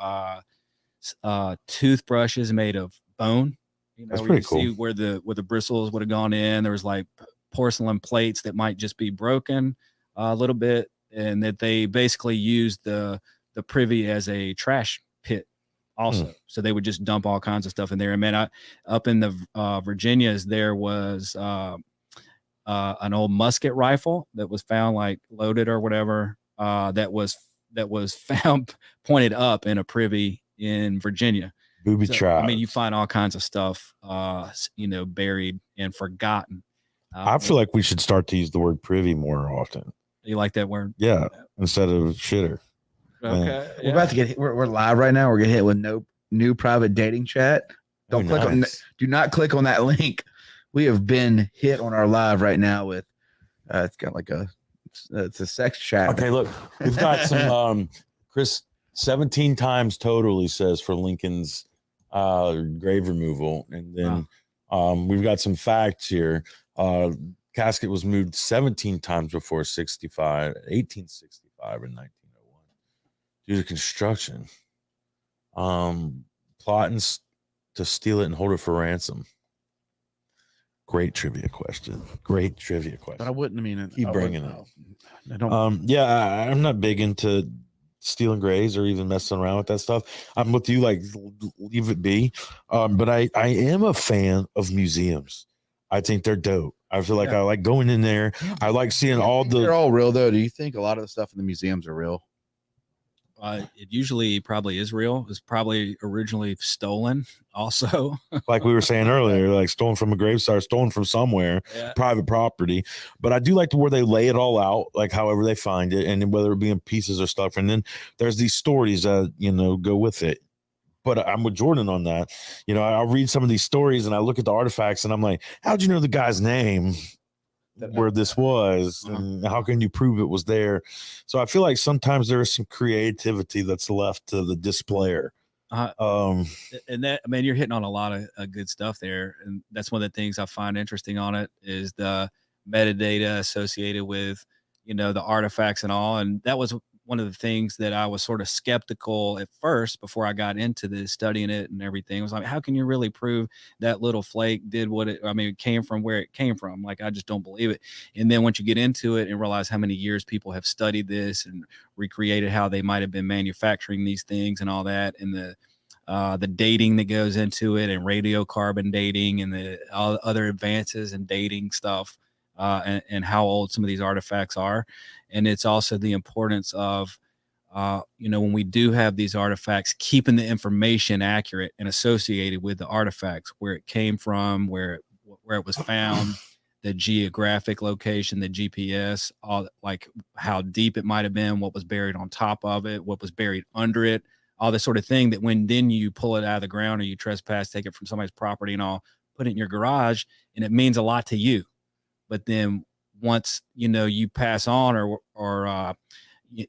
toothbrushes made of bone. You know, that's pretty cool. See where the bristles would have gone in. There was like porcelain plates that might just be broken a little bit, and that they basically used the privy as a trash pit also. So they would just dump all kinds of stuff in there. And man, up in the Virginias, there was an old musket rifle that was found, like loaded or whatever, that was found pointed up in a privy in Virginia. Booby trap. I mean, you find all kinds of stuff, buried and forgotten. I feel like we should start to use the word privy more often. You like that word? Yeah, instead of shitter. Okay. We're about to get we're live right now. We're gonna hit with no new private dating chat. Don't click on do not click on that link. We have been hit on our live right now with it's got like it's a sex chat. Okay, look, we've got some Chris 17 times total, he says, for Lincoln's grave removal. And then we've got some facts here. Casket was moved 17 times before 1865 and 1901 due to construction. Plotting to steal it and hold it for ransom. Great trivia question. But I wouldn't. I mean, keep bringing it. I don't. Yeah, I'm not big into stealing grays or even messing around with that stuff. I'm with you, like leave it be. But I am a fan of museums. I think they're dope. I feel like I like going in there. I like seeing all the. They're all real though. Do you think a lot of the stuff in the museums are real? It usually probably is real. It's probably originally stolen also. Like we were saying earlier, like stolen from a gravesite, stolen from somewhere, private property. But I do like where they lay it all out, like however they find it, and whether it be in pieces or stuff. And then there's these stories that, go with it. But I'm with Jordan on that. I'll read some of these stories and I look at the artifacts and I'm like, how'd you know the guy's name? Where this was, and how can you prove it was there? So I feel like sometimes there is some creativity that's left to the displayer. And that, man, you're hitting on a lot of good stuff there, and that's one of the things I find interesting on it is the metadata associated with the artifacts and all. And that was one of the things that I was sort of skeptical at first before I got into this, studying it and everything. It was like, how can you really prove that little flake did it came from where it came from? Like, I just don't believe it. And then once you get into it and realize how many years people have studied this and recreated how they might have been manufacturing these things and all that, and the dating that goes into it, and radiocarbon dating, and the all other advances in dating stuff, and how old some of these artifacts are. And it's also the importance of, when we do have these artifacts, keeping the information accurate and associated with the artifacts, where it came from, where it was found, the geographic location, the GPS, all, like how deep it might have been, what was buried on top of it, what was buried under it, all this sort of thing, that when then you pull it out of the ground or you trespass, take it from somebody's property and all, put it in your garage, and it means a lot to you. But then once, you pass on or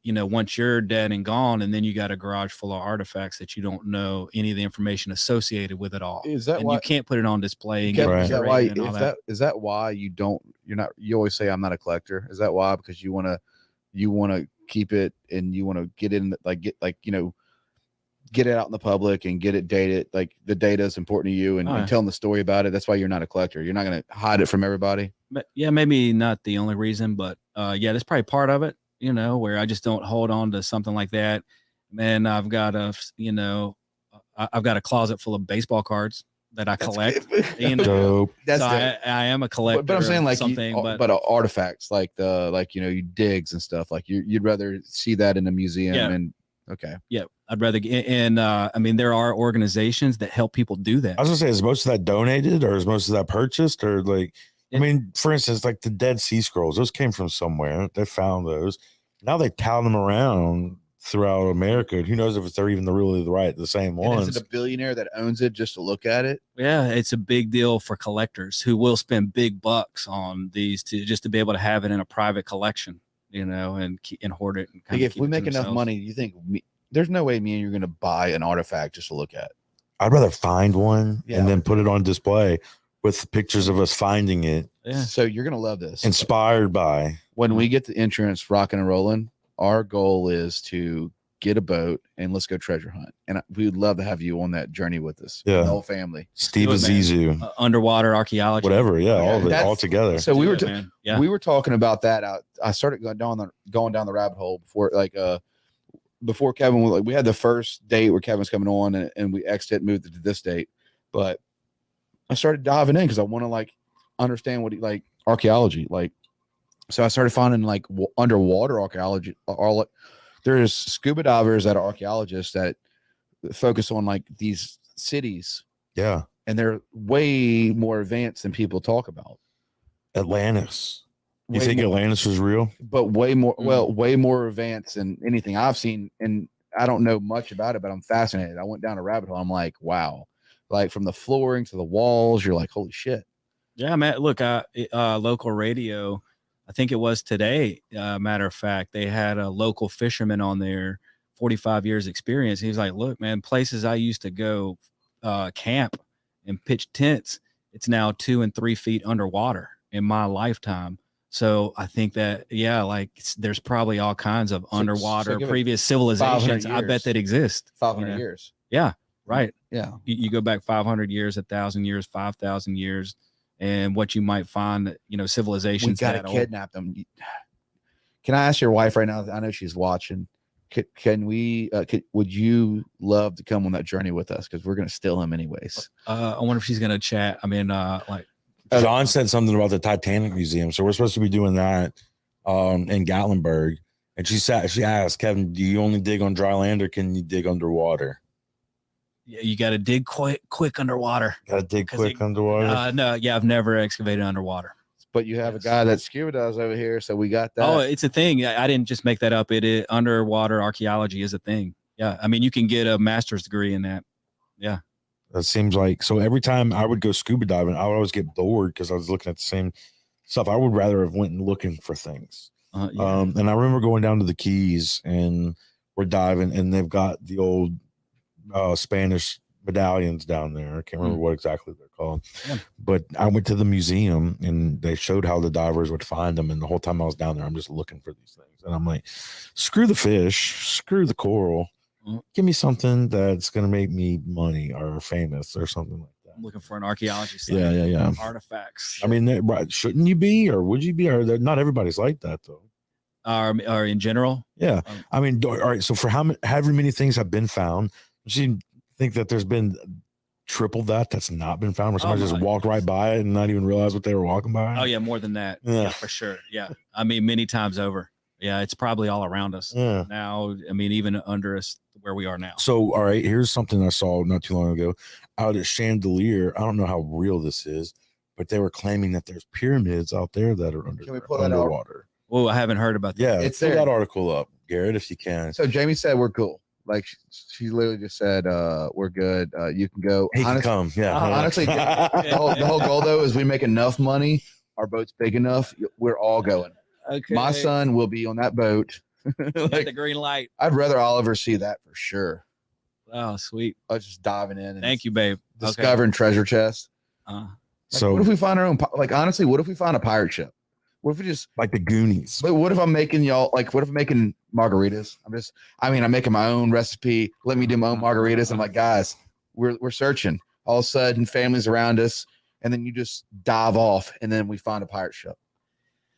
once you're dead and gone, and then you got a garage full of artifacts that you don't know any of the information associated with it all. Is that why you can't put it on display? And is that why you always say I'm not a collector? Is that why? Because you want to keep it and you want to get in, get it out in the public and get it dated. Like the data is important to you, and telling the story about it. That's why you're not a collector. You're not going to hide it from everybody. But yeah, maybe not the only reason, but that's probably part of it, where I just don't hold on to something like that. Man, I've got I've got a closet full of baseball cards that I collect. Dope. That's so I am a collector. But I'm saying like something, but artifacts like you digs and stuff, like you'd rather see that in a museum. And okay. Yeah. I'd rather, and there are organizations that help people do that. I was gonna say, is most of that donated or is most of that purchased, or like I mean, for instance, like the Dead Sea Scrolls, those came from somewhere. They found those. Now they tout them around throughout America. Who knows if they're even the same And ones? is it a billionaire that owns it just to look at it? Yeah, it's a big deal for collectors who will spend big bucks on these just to be able to have it in a private collection, and hoard it. And Like if we make enough money, you think there's no way me and you're going to buy an artifact just to look at? I'd rather find one Yeah. and then put it on display with pictures of us finding it, Yeah. So you're going to love this. inspired by. When we get the insurance rocking and rolling, our goal is to get a boat and let's go treasure hunt. And we would love to have you on that journey with us. Yeah. The whole family. Steve do it, man. Azizu, Underwater archaeology, whatever. Yeah, all of it, That's- all together. So we were man. Yeah. we were talking about that out. I started going down the rabbit hole before Kevin was we had the first date where Kevin's coming on and we exited, moved it to this date. But I started diving in because I want to understand what he archaeology. So I started finding underwater archaeology. There's scuba divers that are archaeologists that focus on these cities, Yeah. and they're way more advanced than people talk about. Atlantis. You Way think more- Atlantis was real? but way more way more advanced than anything I've seen, and I don't know much about it, but I'm fascinated. I went down a rabbit hole. I'm like, wow, from the flooring to the walls, you're like, holy shit. Yeah, man. Look, local radio, I think it was today, matter of fact, they had a local fisherman on there, 45 years experience. He was like, look, man, places I used to go camp and pitch tents, it's now 2 and 3 feet underwater in my lifetime. So I think that, there's probably all kinds of underwater give it previous civilizations. 500 I bet years. that exist. 500 years. Yeah, right. Yeah. You go back 500 years, 1,000 years, 5,000 years, and what you might find, We civilizations. got to that old. kidnap them. Can I ask your wife right now? I know she's watching. Can we, would you love to come on that journey with us? Because we're going to steal him anyways. I wonder if she's going to chat. I mean, John said something about the Titanic Museum, so we're supposed to be doing that in Gatlinburg. And she asked Kevin, "Do you only dig on dry land, or can you dig underwater?" yeah, you got to dig quick underwater. Got to dig 'Cause quick he- underwater. No, yeah, I've never excavated underwater. But you have Yes. a guy that scuba dives over here. So we got that. Oh, it's a thing. I didn't just make that up. It is underwater archaeology is a thing. Yeah, I mean, you can get a master's degree in that. Yeah. That seems like so. Every time I would go scuba diving, I would always get bored because I was looking at the same stuff. I would rather have went and looking for things. Yeah. And I remember going down to the Keys and we're diving, and they've got the old Spanish medallions down there. I can't remember what exactly they're called. Yeah. But I went to the museum and they showed how the divers would find them. And the whole time I was down there, I'm just looking for these things. And I'm like, screw the fish, screw the coral. Give me something that's going to make me money or famous or something like that. I'm looking for an archaeology site. Yeah. Artifacts. I mean, right, shouldn't you be, or would you be? Or not everybody's like that though. Or in general. Yeah. I mean, all right. So for however many things have been found, do you think that there's been triple that's not been found, where somebody just walked right by it and not even realize what they were walking by? Oh yeah, more than that. Yeah. Yeah, for sure. Yeah. I mean, many times over. Yeah, it's probably all around us Yeah. now. I mean, even under us where we are now. So, all right, here's something I saw not too long ago out at Chandelier. I don't know how real this is, but they were claiming that there's pyramids out there that are Can we pull that out? underwater. Oh, I haven't heard about that. Yeah, It's pull there. that article up, Garrett, if you can. So Jamie said we're cool. Like she literally just said, we're good. You can go. He can Honest- come. Yeah. honestly, the whole goal though is we make enough money. Our boat's big enough. We're all going. Okay. My son will be on that boat. Hit the green light. I'd rather Oliver see that for sure. Oh, sweet. I was just diving in and Thank you, babe. Okay. discovering treasure chests. So, What if we find our own? Honestly, what if we find a pirate ship? What if we just? like the Goonies. But what if I'm making y'all what if I'm making margaritas? I'm making my own recipe. Let me do my own margaritas. I'm like, guys, we're searching. All of a sudden, families around us, and then you just dive off, and then we find a pirate ship.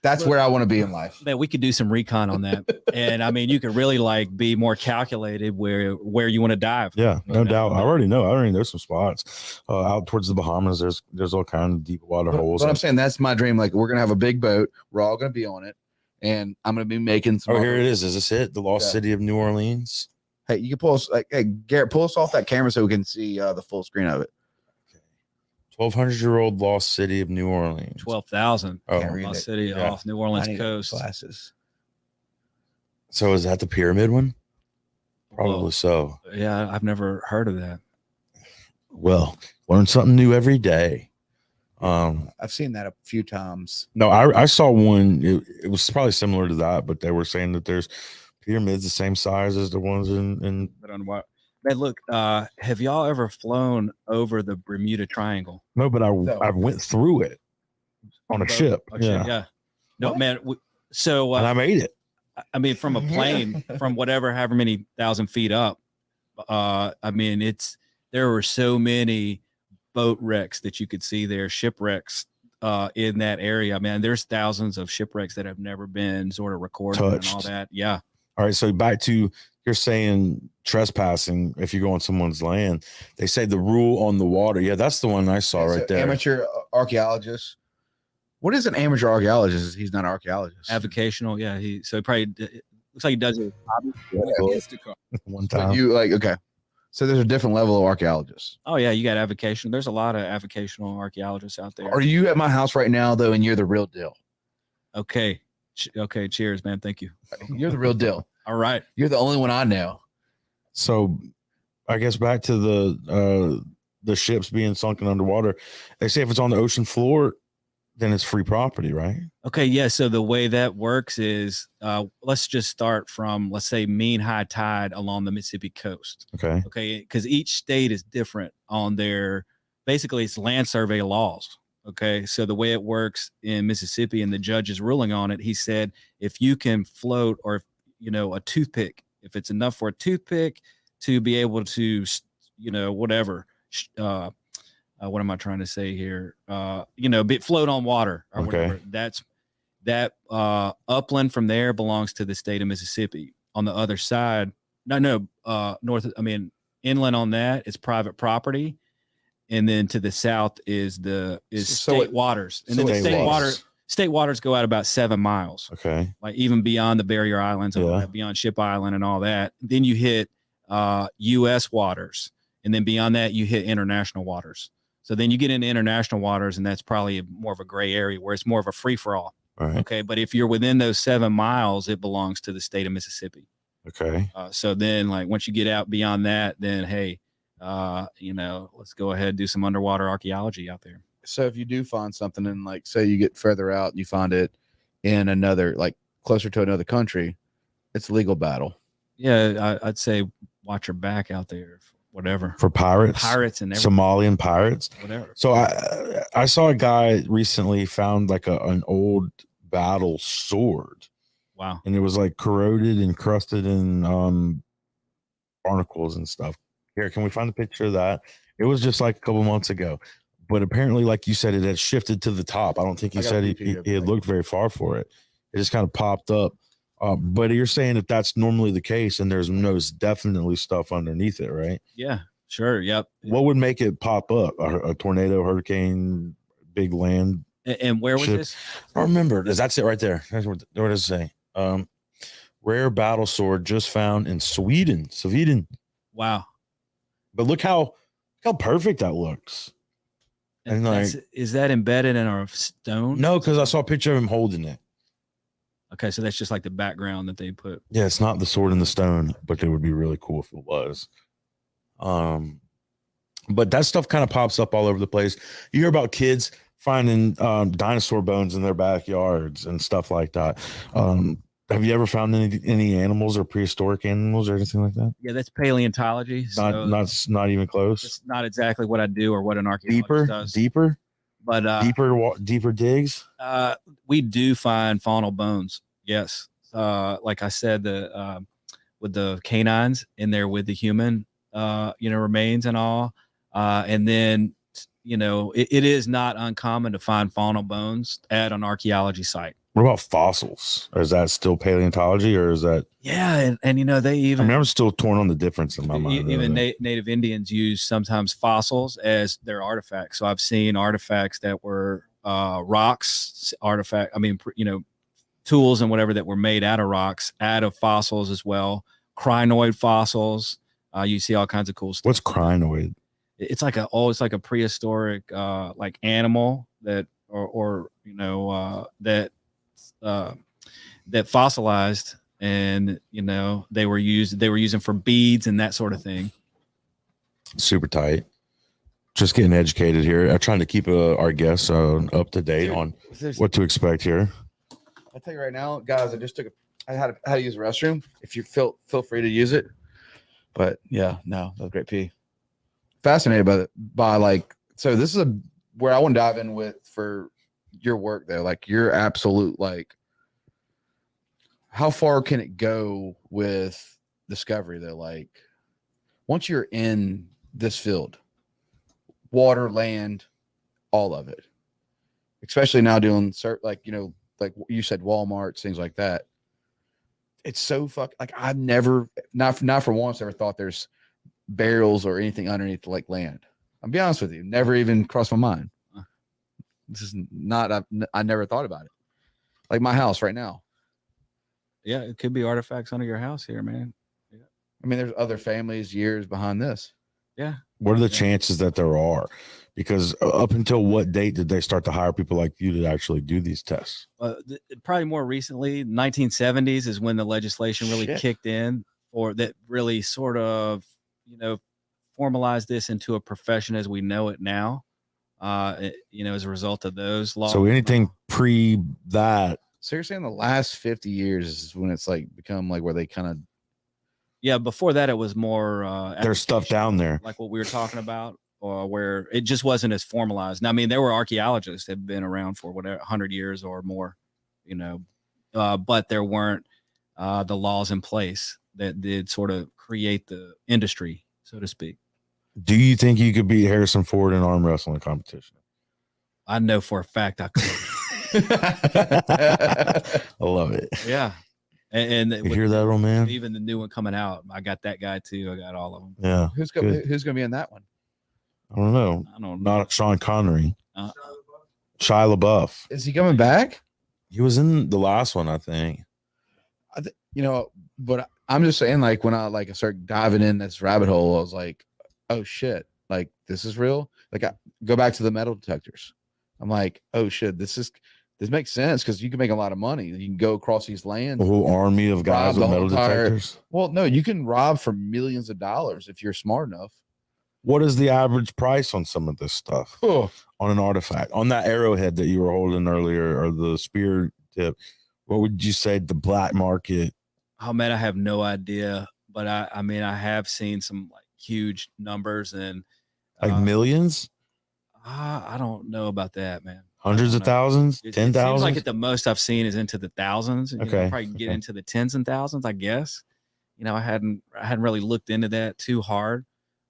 That's where I want to be in life. Man, we could do some recon on that. And I mean, you could really be more calculated where you want to dive. Yeah, no You know? doubt. I already know some spots out towards the Bahamas. There's all kind of deep water holes. But I'm saying that's my dream. Like we're gonna have a big boat. We're all gonna be on it, and I'm gonna be making some. Oh, here it is. Is this it? The lost city of New Orleans. Hey, you can pull us. Hey, Garrett, pull us off that camera so we can see the full screen of it. 1,200-year-old lost city of New Orleans. 12,000. Oh, Can't read Lost it. city Yeah. off New Orleans I need coast. glasses. so is that the pyramid one? Probably Well, so. yeah, I've never heard of that. Well, learn something new every day. I've seen that a few times. No, I saw one. It was probably similar to that, but they were saying that there's pyramids the same size as the ones in But on what? Man, look, have y'all ever flown over the Bermuda Triangle? no, but I went through it on a Boat? ship. Oh, shit, yeah. No, What? man. So And I made it. I mean, from a plane, from however many thousand feet up, I mean, there were so many boat wrecks that you could see there, shipwrecks in that area. Man, there's thousands of shipwrecks that have never been sort of recorded and all Touched. that. Yeah. All right, so back to you're saying trespassing if you go on someone's land. They say the rule on the water. Yeah, that's the one I saw So right there. Amateur archaeologist. What is an amateur archaeologist? He's not an archaeologist. Avocational. Yeah. He probably looks like he does it. One But time. you like okay. So there's a different level of archaeologists. Oh yeah, you got avocation. There's a lot of avocational archaeologists out there. Are you at my house right now though, and you're the real deal? Okay. Okay. Cheers, man. Thank you. You're the real deal. All right. You're the only one I know. So I guess back to the ships being sunken underwater. They say if it's on the ocean floor, then it's free property, right? Okay. Yeah. So the way that works is let's just start from, let's say, mean high tide along the Mississippi coast. Okay. Okay. Because each state is different on basically it's land survey laws. Okay. So the way it works in Mississippi and the judge is ruling on it, he said, if you can float or, a toothpick, if it's enough for a toothpick to be able to, whatever, what am I trying to say here? Float on water or Okay. whatever. That upland from there belongs to the state of Mississippi. On the other side, inland on that is private property. And then to the south is state waters. And then the state waters go out about 7 miles. Okay. Like even beyond the barrier islands, and all Yeah. that, beyond Ship Island and all that. Then you hit U.S. waters. And then beyond that, you hit international waters. So then you get into international waters, and that's probably more of a gray area where it's more of a free for all. All right. Okay. But if you're within those 7 miles, it belongs to the state of Mississippi. Okay. So then, like, once you get out beyond that, then, hey, let's go ahead and do some underwater archaeology out there. So if you do find something and like say you get further out and you find it in another like closer to another country, it's a legal battle. Yeah, I'd say watch your back out there. Whatever. For pirates And everything. Somalian pirates. Whatever. So I saw a guy recently found like an old battle sword, Wow. and it was like corroded and crusted in barnacles and stuff. Here, can we find a picture of that? It was just like a couple months ago, but apparently, like you said, it had shifted to the top. I don't think he I got said a he picture had looked very far for it. It just kind of popped up. But you're saying that that's normally the case, and there's most definitely stuff underneath it, right? Yeah, sure. Yep. What would make it pop up? A tornado, hurricane, big land? And where was Ship. this? I don't remember. That's it right there. That's what does it say? Rare battle sword just found in Sweden. Wow. But look how perfect that looks. And like, Is that embedded in our stone? no, because I saw a picture of him holding it. Okay, so that's just like the background that they put. Yeah, it's not the sword in the stone, but it would be really cool if it was. But that stuff kind of pops up all over the place. You hear about kids finding dinosaur bones in their backyards and stuff like that. Have you ever found any animals or prehistoric animals or anything like that? Yeah, that's paleontology. Not even close. It's not exactly what I do or what an archaeologist does. Deeper, but deeper digs. We do find faunal bones. Yes, like I said, with the canines in there with the human, remains and all, and then it is not uncommon to find faunal bones at an archaeology site. What about fossils? Or is that still paleontology, or is that? Yeah, and they even. I'm still torn on the difference in my mind. Even Native Indians use sometimes fossils as their artifacts. So I've seen artifacts that were rocks, tools and whatever that were made out of rocks, out of fossils as well. Crinoid fossils. You see all kinds of cool stuff. What's crinoid? it's like it's like a prehistoric like animal that or that fossilized, and they were using for beads and that sort of thing. Super tight. Just getting educated here. I'm trying to keep our guests up to date on what to expect here. I'll tell you right now, guys. I had to use the restroom. If you feel free to use it. But yeah, no, that was great pee. Fascinated by like, so this is where I want to dive in with for your work though. Like your absolute, like, how far can it go with discovery though? Like once you're in this field, water, land, all of it, especially now doing like you said, Walmart, things like that. It's so like I've never, not for once, ever thought there's burials or anything underneath like land. I'll be honest with you, never even crossed my mind. This is not, I never thought about it. Like my house right now. Yeah, it could be artifacts under your house here, man. Yeah. I mean, there's other families years behind this. Yeah. What are the chances that there are? Because up until what date did they start to hire people like you to actually do these tests? Probably more recently, 1970s is when the legislation really kicked in, or that really sort of, formalized this into a profession as we know it now. As a result of those laws. So anything pre that. So you're saying the last 50 years is when it's like become like where they kind of. Yeah, before that it was more. There's stuff down there, like what we were talking about. Or where it just wasn't as formalized. Now, I mean, there were archaeologists that have been around for 100 years or more, but there weren't the laws in place that did sort of create the industry, so to speak. Do you think you could beat Harrison Ford in arm wrestling competition? I know for a fact I could. I love it. Yeah. And you hear that, old man? Even the new one coming out, I got that guy too. I got all of them. Yeah. Who's going to be in that one? I don't know. Not Sean Connery. Shia LaBeouf. Is he coming back? He was in the last one, I think. But I'm just saying, like, when I started diving in this rabbit hole, I was like, oh shit, like this is real. Like I go back to the metal detectors. I'm like, oh shit, this makes sense because you can make a lot of money. You can go across these lands. A whole army of guys with metal detectors. Well, no, you can rob for millions of dollars if you're smart enough. What is the average price on some of this stuff? On an artifact, on that arrowhead that you were holding earlier, or the spear tip? What would you say the black market? Oh man, I have no idea, but I mean, I have seen some like huge numbers and like millions. I don't know about that, man. Hundreds of thousands, 10,000. Seems like at the most I've seen is into the thousands. Okay, probably get into the tens and thousands, I guess. I hadn't really looked into that too hard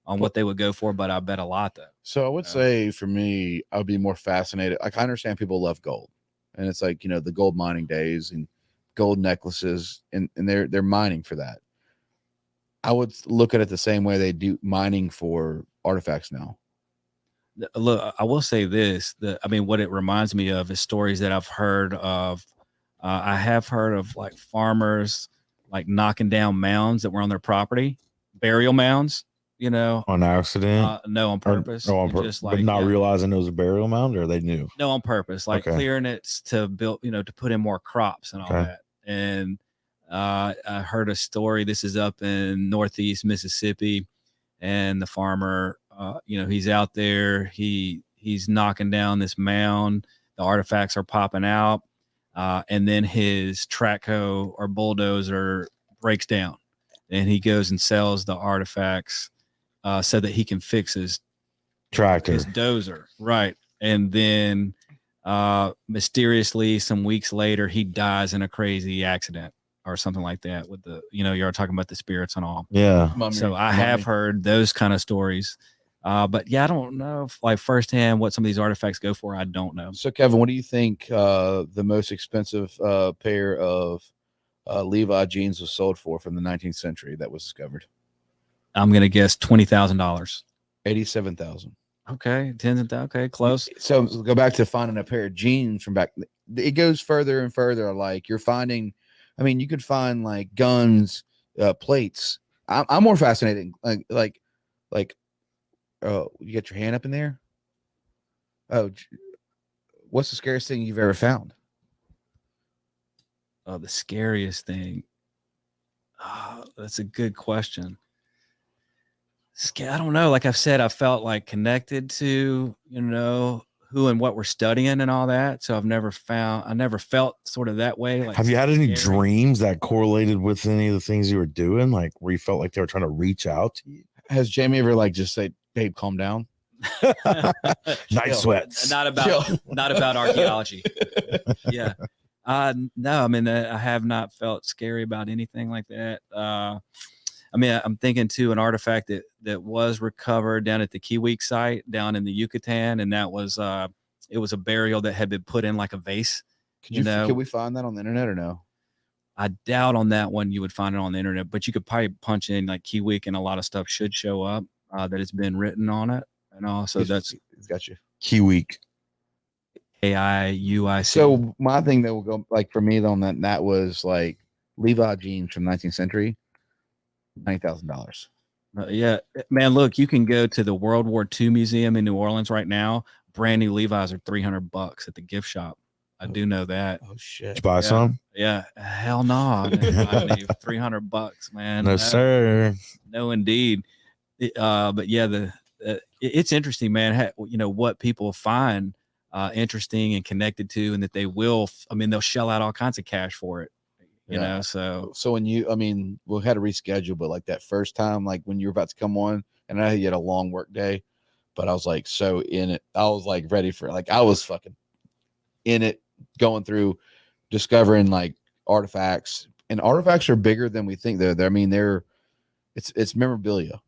on what they would go for, but I bet a lot though. So I would say for me, I would be more fascinated. Like I understand people love gold, and it's like the gold mining days and gold necklaces, and they're mining for that. I would look at it the same way they do mining for artifacts now. Look, I will say this: what it reminds me of is stories that I've heard of. I have heard of like farmers like knocking down mounds that were on their property, burial mounds. On accident? No, on purpose. Just like, but not realizing it was a burial mound, or they knew? No, on purpose, like clearing it to build, to put in more crops and all that. And I heard a story. This is up in Northeast Mississippi, and the farmer, he's out there. He's knocking down this mound. The artifacts are popping out, and then his track hoe or bulldozer breaks down, and he goes and sells the artifacts. So that he can fix his tractor, his dozer, right? And then mysteriously, some weeks later, he dies in a crazy accident or something like that. With the, you're talking about the spirits and all. Yeah. So I have heard those kind of stories, but yeah, I don't know if like firsthand what some of these artifacts go for. I don't know. So Kevin, what do you think the most expensive pair of Levi jeans was sold for from the 19th century that was discovered? I'm gonna guess $20,000. $87,000. Okay, tens and okay, close. So go back to finding a pair of jeans from back. It goes further and further. Like you're finding, I mean, you could find like guns, plates. I'm more fascinated. Like Oh, you got your hand up in there? Oh, what's the scariest thing you've ever found? Oh, the scariest thing. Oh, that's a good question. I don't know. Like I've said, I felt like connected to, who and what we're studying and all that. So I never felt sort of that way. Like, have you had any scary. dreams that correlated with any of the things you were doing, like where you felt like they were trying to reach out to you? Has Jamie ever like just say, "Babe, calm down"? Night sweats. Not about archaeology. Yeah. No, I mean, I have not felt scary about anything like that. I mean, I'm thinking too, an artifact that was recovered down at the Kiwik site down in the Yucatan, and that was it was a burial that had been put in like a vase. Could we find that on the internet or no? I doubt on that one you would find it on the internet, but you could probably punch in like Kiwik, and a lot of stuff should show up that it's been written on it, and also It's got you. Kiwik. AIUIC. So my thing that will go like for me on that was like Levi jeans from 19th century, $90,000. Yeah, man, look, you can go to the World War II Museum in New Orleans right now. Brand new Levi's are $300 at the gift shop. I do know that. Oh shit! Did you buy some? Yeah, hell no. I didn't buy any. $300, man. No, sir. No, indeed. But yeah, it's interesting, man. What people find interesting and connected to, and that they will. I mean, they'll shell out all kinds of cash for it. You know, so when we had to reschedule, but like that first time, like when you were about to come on, and I know you had a long work day, but I was like so in it. I was like ready for like I was fucking in it, going through, discovering like artifacts, and artifacts are bigger than we think. I mean, it's memorabilia.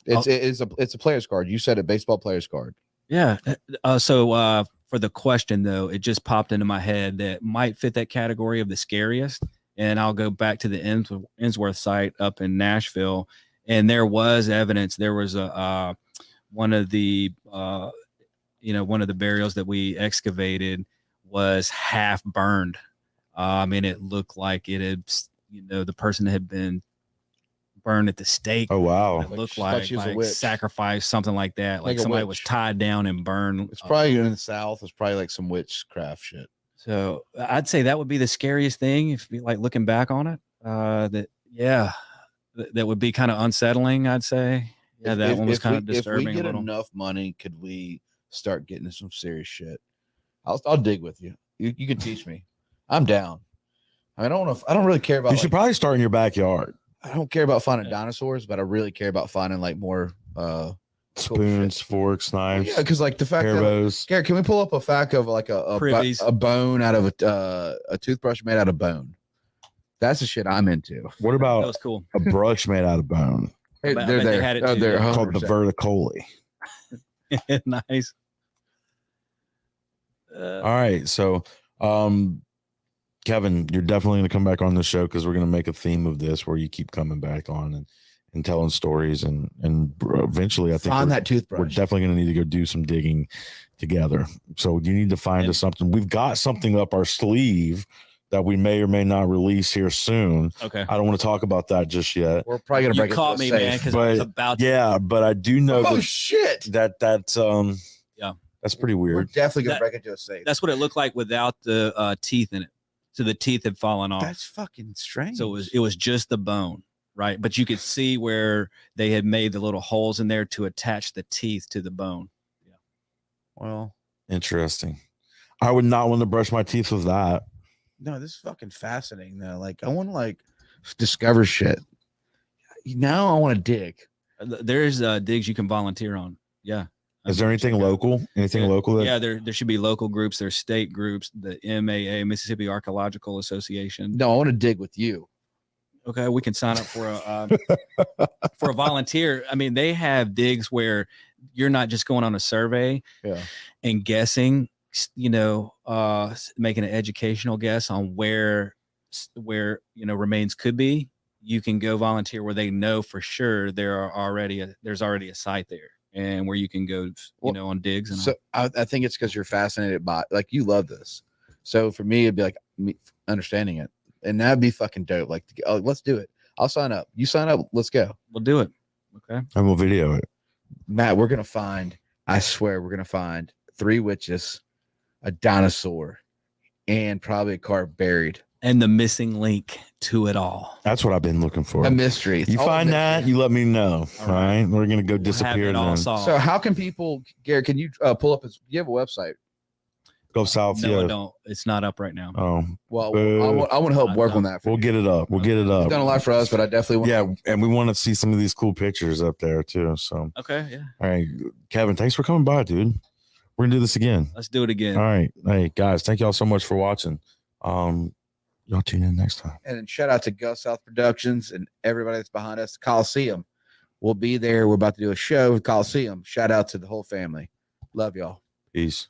It's a player's card. You said a baseball player's card. Yeah. So for the question though, it just popped into my head that might fit that category of the scariest. And I'll go back to the Ensworth site up in Nashville, and there was evidence. There was one of the burials that we excavated was half burned. I mean, it looked like it had, the person had been burned at the stake. Oh wow! It looked like sacrifice, something like that. Like somebody was tied down and burned. It's probably in the South. It's probably like some witchcraft shit. So I'd say that would be the scariest thing if you like looking back on it. That would be kind of unsettling. I'd say. Yeah, that one was kind of disturbing. If we get enough money, could we start getting into some serious shit? I'll dig with you. You can teach me. I'm down. I don't really care about. You should probably start in your backyard. I don't care about finding dinosaurs, but I really care about finding like more spoons, forks, knives. Yeah, because like the fact that Garrett, can we pull up a fact of like a bone out of a toothbrush made out of bone? That's the shit I'm into. What about that was cool. A brush made out of bone? Hey, they're there. They're called the verticoli. Nice. All right, so Kevin, you're definitely going to come back on the show because we're going to make a theme of this where you keep coming back on and telling stories and eventually I think find that toothbrush. We're definitely going to need to go do some digging together. So you need to find us something. We've got something up our sleeve that we may or may not release here soon. Okay. I don't want to talk about that just yet. We're probably going to break it. You caught me, man, because I was about to. Yeah, but I do know shit. That's yeah. That's pretty weird. We're definitely going to break into a safe. That's what it looked like without the teeth in it. So the teeth had fallen off. That's fucking strange. So it was just the bone, right? But you could see where they had made the little holes in there to attach the teeth to the bone. Yeah. Well, interesting. I would not want to brush my teeth with that. No, this is fucking fascinating though. Like I want to like discover shit. Now I want to dig. There's digs you can volunteer on. Yeah. Is there anything local? Anything local? Yeah, there should be local groups. There's state groups, the MAA, Mississippi Archaeological Association. No, I want to dig with you. Okay, we can sign up for a volunteer. I mean, they have digs where you're not just going on a survey and guessing, making an educational guess on where remains could be. You can go volunteer where they know for sure there's already a site there. And where you can go, on digs. And so I think it's because you're fascinated by, like, you love this. So for me, it'd be like me understanding it, and that'd be fucking dope. Like, let's do it. I'll sign up. You sign up. Let's go. We'll do it. Okay. And we'll video it. Matt, we're gonna find. I swear, we're gonna find 3 witches, a dinosaur, and probably a car buried. And the missing link to it all. That's what I've been looking for. A mystery. It's You all a find that, mystery. you let me know. All right. We're going to go We'll have disappear it all then. solved. So how can people, Gary, can you pull up his, you have a website? Go south. No, I Yeah. don't. It's not up right now. Oh, Well, Boo. I want to help I work on don't. that. For we'll you. get it up. We'll get it You've up. done a lot for us, but I definitely want Yeah. And we want to see some of these cool pictures up there too. So, Okay, yeah. all right. Kevin, thanks for coming by, dude. We're going to do this again. Let's do it again. All right. Hey, guys, thank y'all so much for watching. Y'all tune in next time. And then shout out to Gus South Productions and everybody that's behind us. Coliseum. We'll be there. We're about to do a show with Coliseum. Shout out to the whole family. Love y'all. Peace.